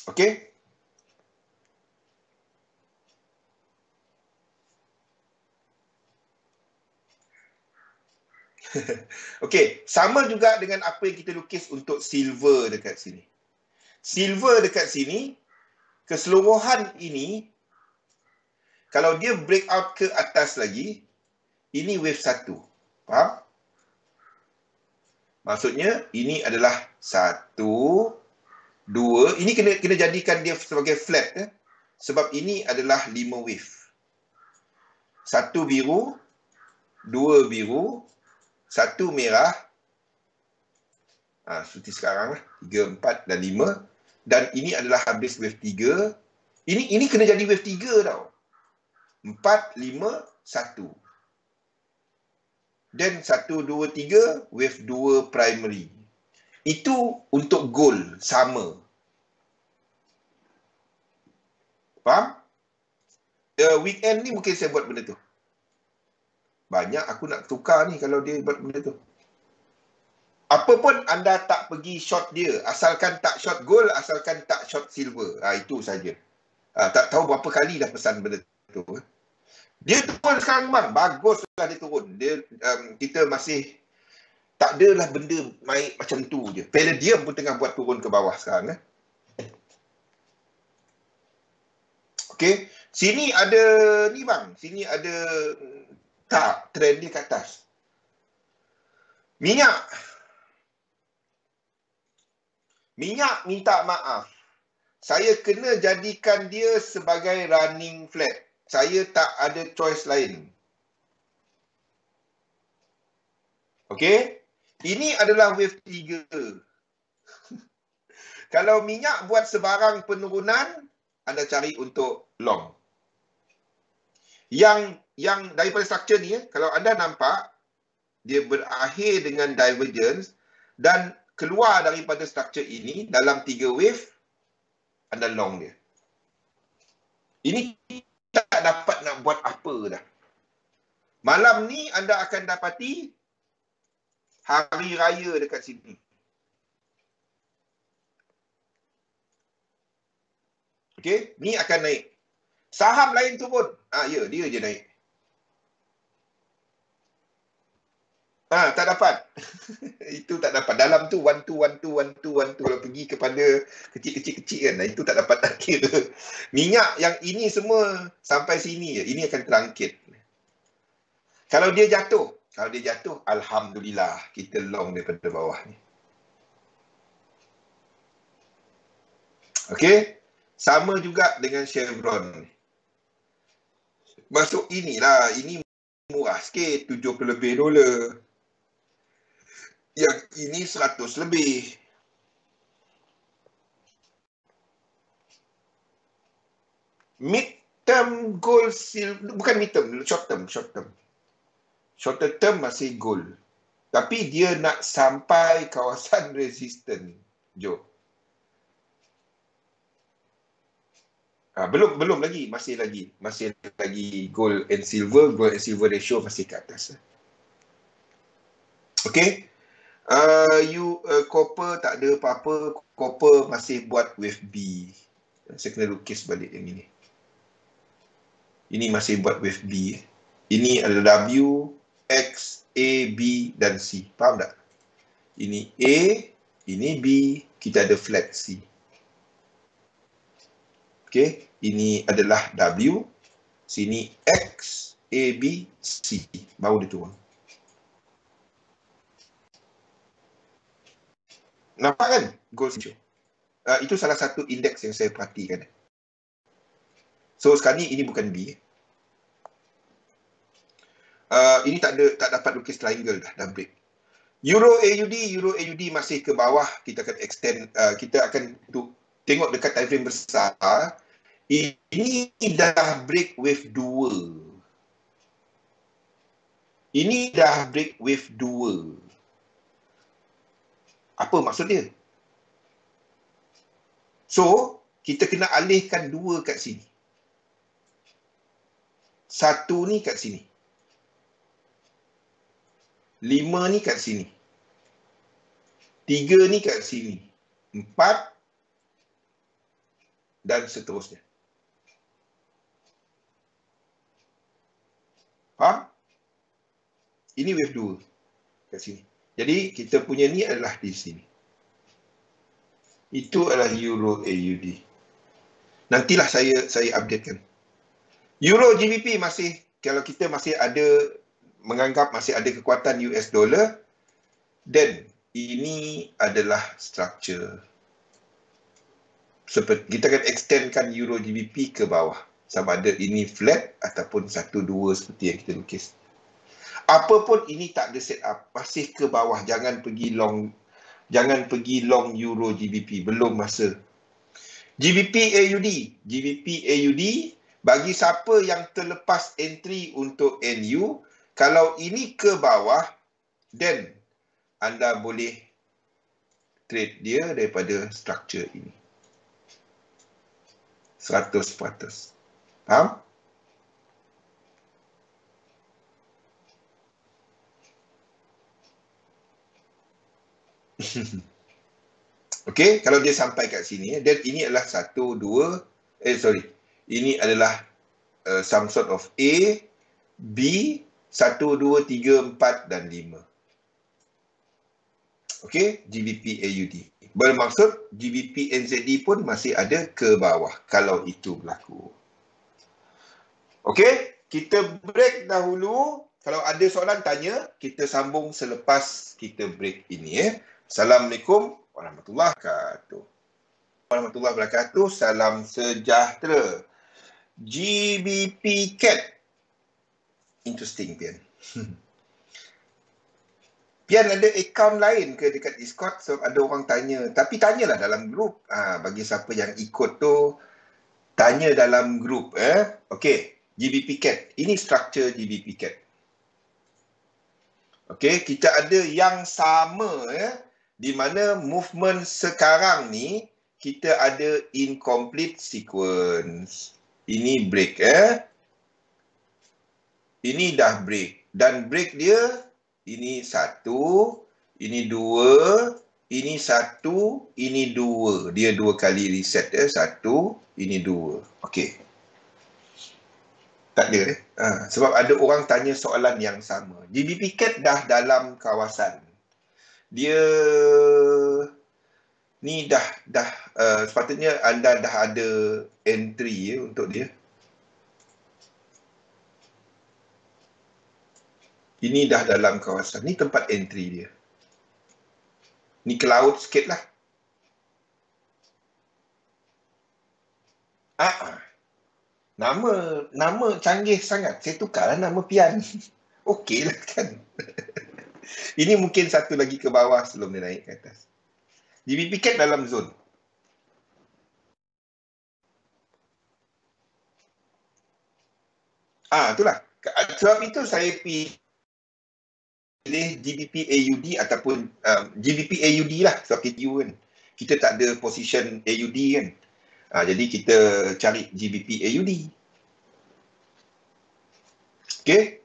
Okey? Okey, sama juga dengan apa yang kita lukis untuk silver dekat sini. Silver dekat sini, keseluruhan ini, kalau dia breakout ke atas lagi, ini wave 1. Faham? Maksudnya, ini adalah 1, 2. Ini kena jadikan dia sebagai flat. Sebab ini adalah 5 wave. 1 biru, 2 biru, 1 merah. Seperti sekarang lah. 3, 4 dan 5. Dan ini adalah habis wave 3. Ini kena jadi wave 3 tau. 4, 5, 1. Dan 1, 2, 3, wave 2 primary. Itu untuk gold, sama. Faham? Weekend ni mungkin saya buat benda tu. Banyak aku nak tukar ni kalau dia buat benda tu. Apa pun anda tak pergi short dia. Asalkan tak short gold, asalkan tak short silver. Itu saja. Tak tahu berapa kali dah pesan benda tu. Dia turun sekarang bang. Baguslah dia turun. Kita masih tak adalah benda naik macam tu je. Palladium pun tengah buat turun ke bawah sekarang. Okey. Sini ada ni bang. Sini ada trend dia ke atas. Minyak minta maaf. Saya kena jadikan dia sebagai running flat. Saya tak ada choice lain. Okey? Ini adalah wave 3. Kalau minyak buat sebarang penurunan, anda cari untuk long. Yang daripada structure ni, kalau anda nampak, dia berakhir dengan divergence dan keluar daripada structure ini dalam 3 wave, anda long dia. Ini tak dapat nak buat apa dah. Malam ni anda akan dapati hari raya dekat sini. Okey, ni akan naik. Saham lain turun. Ya, dia je naik. Tak dapat. Itu tak dapat. Dalam tu 1, 2, 1, 2, 1, 2, 1. Kalau pergi kepada kecil-kecil kan, itu tak dapat nak kira. Minyak yang ini semua sampai sini je. Ini akan terangkit. Kalau dia jatuh, alhamdulillah kita long daripada bawah ni. Okey? Sama juga dengan Chevron. Masuk inilah, ini murah sikit, $70 lebih. Yang ini 100 lebih. Mid-term gold silver, bukan mid-term, short term. Short term masih gold. Tapi dia nak sampai kawasan resisten. Jom. Belum lagi, masih lagi gold and silver ratio masih ke atas. Okey. Copper tak ada apa-apa. Copper masih buat wave B. Saya kena lukis balik yang ini. Ini masih buat wave B. Ini adalah W, X, A, B dan C. Faham tak? Ini A, ini B, kita ada flat C. Okey, ini adalah W, sini X, A, B, C. Baru dia turun. Nampak kan? Gold ratio. Itu salah satu indeks yang saya perhatikan. So sekarang ni ini bukan B. Ini tak dapat lukis triangle dah break. Euro AUD masih ke bawah. Kita akan extend, kita akan tengok dekat time frame besar. Ini dah break wave 2. Ini dah break wave 2. Apa maksud dia? So, kita kena alihkan 2 kat sini. 1 ni kat sini. 5 ni kat sini. 3 ni kat sini. 4 dan seterusnya. Faham? Ini wave 2 kat sini. Jadi kita punya ni adalah di sini. Itu adalah Euro AUD. Nantilah saya updatekan. Euro GBP masih, kalau kita masih ada menganggap masih ada kekuatan US dollar, dan ini adalah structure. Seperti kita akan extendkan Euro GBP ke bawah. Sama ada ini flat ataupun 1-2 seperti yang kita lukis. Apapun ini tak ada set up, masih ke bawah. Jangan pergi long Euro GBP, belum masa. GBP AUD bagi siapa yang terlepas entry untuk NU, kalau ini ke bawah, then anda boleh trade dia daripada structure ini. 100%. Faham? Okey, kalau dia sampai kat sini, dan ini adalah 1, 2, ini adalah some sort of A, B, 1, 2, 3, 4 dan 5. Okey, GBP AUD. Bermaksud GBP NZD pun masih ada ke bawah kalau itu berlaku. Okey, kita break dahulu. Kalau ada soalan tanya, kita sambung selepas kita break ini. Assalamualaikum warahmatullahi wabarakatuh. Warahmatullahi wabarakatuh. Salam sejahtera. GBP CAD. Interesting, Pian. Pian ada akaun lain ke dekat Discord? So ada orang tanya. Tapi tanyalah dalam grup. Bagi siapa yang ikut tu, tanya dalam grup. Okey. GBP CAD. Ini structure GBP CAD. Okey, kita ada yang sama di mana movement sekarang ni kita ada incomplete sequence. Ini break Ini dah break, dan break dia ini 1, ini 2, ini 1, ini 2. Dia 2 kali reset 1, ini 2. Okey. Tak ada sebab ada orang tanya soalan yang sama. GBP CAD dah dalam kawasan. Dia ni dah sepatutnya anda dah ada entry untuk dia. Ini dah dalam kawasan. Ni tempat entry dia. Ni ke laut sikit lah. Nama canggih sangat. Saya tukarlah nama Pian. Okey lah kan. Ini mungkin satu lagi ke bawah sebelum dia naik ke atas. GBP CAD dalam zone. Itulah. Sebab itu saya pilih GBP AUD ataupun GBP AUD lah. Sebab kita kan. Kita tak ada position AUD kan. Jadi kita cari GBP AUD. Okey.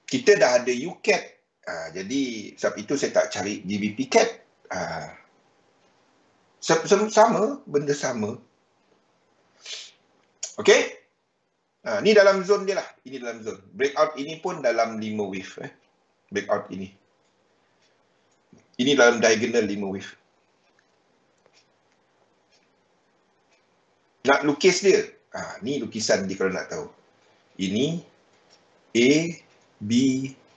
Kita dah ada UCAD. Jadi sebab itu saya tak cari GBP CAD. Sama, benda sama. Okey. Ni dalam zone dia lah. Ini dalam zone. Breakout ini pun dalam 5 wave. Breakout ini. Ini dalam diagonal 5 wave. Nak lukis dia. Ni lukisan dia kalau nak tahu. Ini A, B,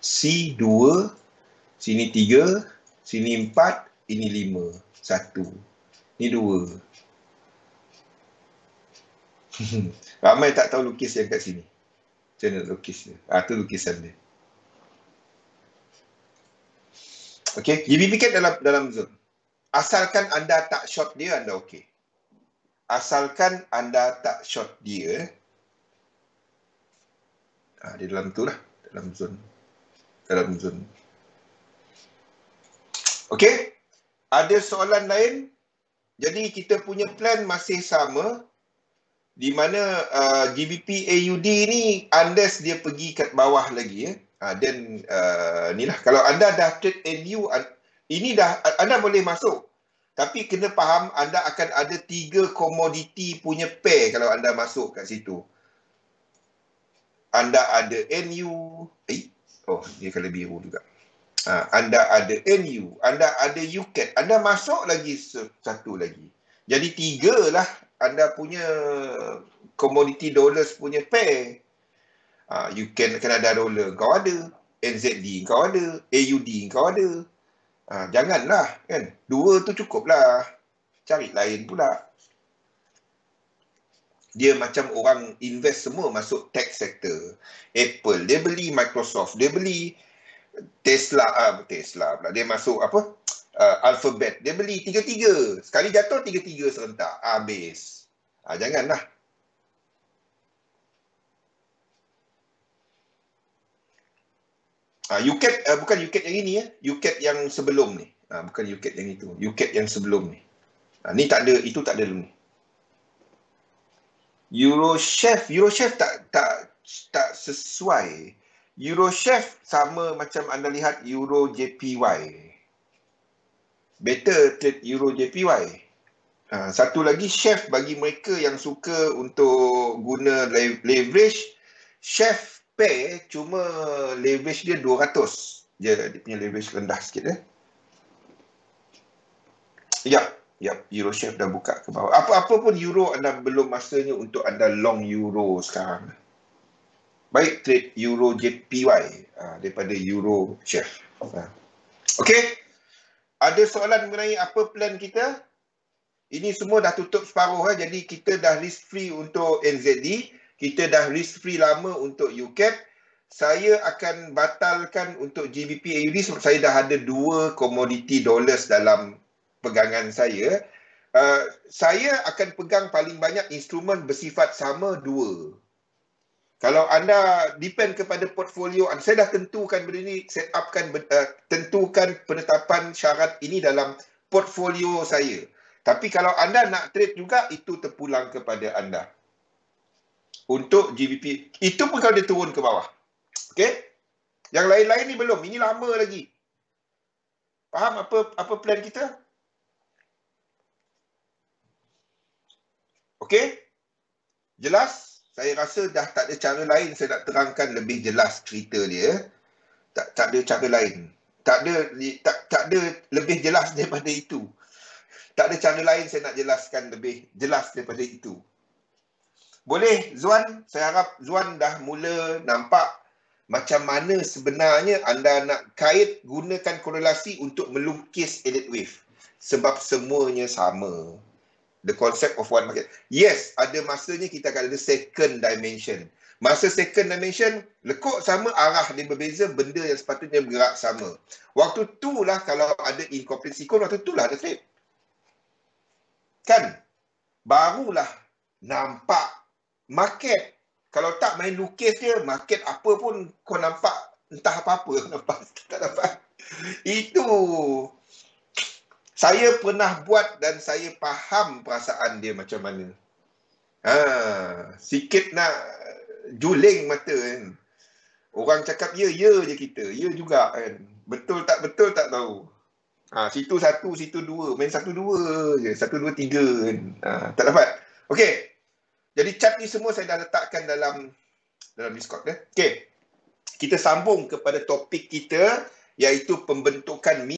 C 2, sini 3, sini 4, ini 5, 1. Ni 2. Ramai tak tahu lukis yang kat sini. Macam mana lukis dia? Tu lukisan dia. Okey, GBP cat dalam zone. Asalkan anda tak short dia, anda okey. Asalkan anda tak short dia, dia dalam tu lah, dalam zone. Okey, ada soalan lain? Jadi kita punya plan masih sama, di mana GBP AUD ni unless dia pergi kat bawah lagi, then ni lah, kalau anda dah trade NU, ini dah anda boleh masuk. Tapi kena faham anda akan ada 3 komoditi punya pair kalau anda masuk kat situ. Anda ada NU, dia colour biru juga. Anda ada NU, anda ada UCAT, anda masuk lagi satu lagi. Jadi 3 lah anda punya komoditi dollars punya pair. UCAT Canada dollar kau ada, NZD kau ada, AUD kau ada. Janganlah kan, 2 tu cukup lah, cari lain pula. Dia macam orang invest semua masuk tech sector. Apple dia beli, Microsoft dia beli, Tesla pula dia masuk apa, Alphabet dia beli, 3-3 sekali jatuh, 3-3 serentak habis. Janganlah. UCAT bukan UCAT yang ini UCAT yang sebelum ni. Bukan UCAT yang itu, UCAT yang sebelum ni. Ni tak ada, itu tak ada dulu ni. Eurochef tak sesuai. Eurochef sama macam anda lihat Euro JPY. Better trade Euro JPY. Satu lagi, chef bagi mereka yang suka untuk guna leverage, chef pair cuma leverage dia 200 je, dia punya leverage rendah sikit Yap, Eurochef dah buka ke bawah. Apa-apa pun euro, anda belum masanya untuk anda long euro sekarang. Baik trade Euro JPY daripada Eurochef. Okey. Ada soalan mengenai apa plan kita? Ini semua dah tutup separuh jadi kita dah risk free untuk NZD, kita dah risk free lama untuk UCAT. Saya akan batalkan untuk GBP AUD sebab saya dah ada 2 komoditi dollars dalam pegangan saya. Saya akan pegang paling banyak instrumen bersifat sama 2. Kalau anda depend kepada portfolio, saya dah tentukan benda ni, set upkan, tentukan penetapan syarat ini dalam portfolio saya. Tapi kalau anda nak trade juga, itu terpulang kepada anda. Untuk GBP, itu pun kalau dia turun ke bawah. Okey? Yang lain-lain ni belum, ini lama lagi. Faham apa plan kita? Okey? Jelas? Saya rasa dah tak ada cara lain saya nak terangkan lebih jelas cerita dia. Tak ada cara lain. Tak ada lebih jelas daripada itu. Tak ada cara lain saya nak jelaskan lebih jelas daripada itu. Boleh, Zuan? Saya harap Zuan dah mula nampak macam mana sebenarnya anda nak kait, gunakan korelasi untuk melukis elite wave. Sebab semuanya sama. The concept of one market. Yes, ada masanya kita akan ada second dimension. Masa second dimension, lekuk sama, arah dia berbeza, benda yang sepatutnya bergerak sama. Waktu tu lah kalau ada incorporate sikon, waktu tu lah ada trade. Kan? Barulah nampak market. Kalau tak main lukis dia, market apa pun kau nampak, entah apa-apa, nampak tak dapat. Itu saya pernah buat dan saya faham perasaan dia macam mana. Sikit nak juling mata kan. Orang cakap ya je kita. Ya juga kan. Betul tak tahu. Situ 1, situ 2. Main 1, 2 je. 1, 2, 3 kan. Tak dapat. Okey. Jadi chart ni semua saya dah letakkan dalam Discord. Okey. Kita sambung kepada topik kita, iaitu pembentukan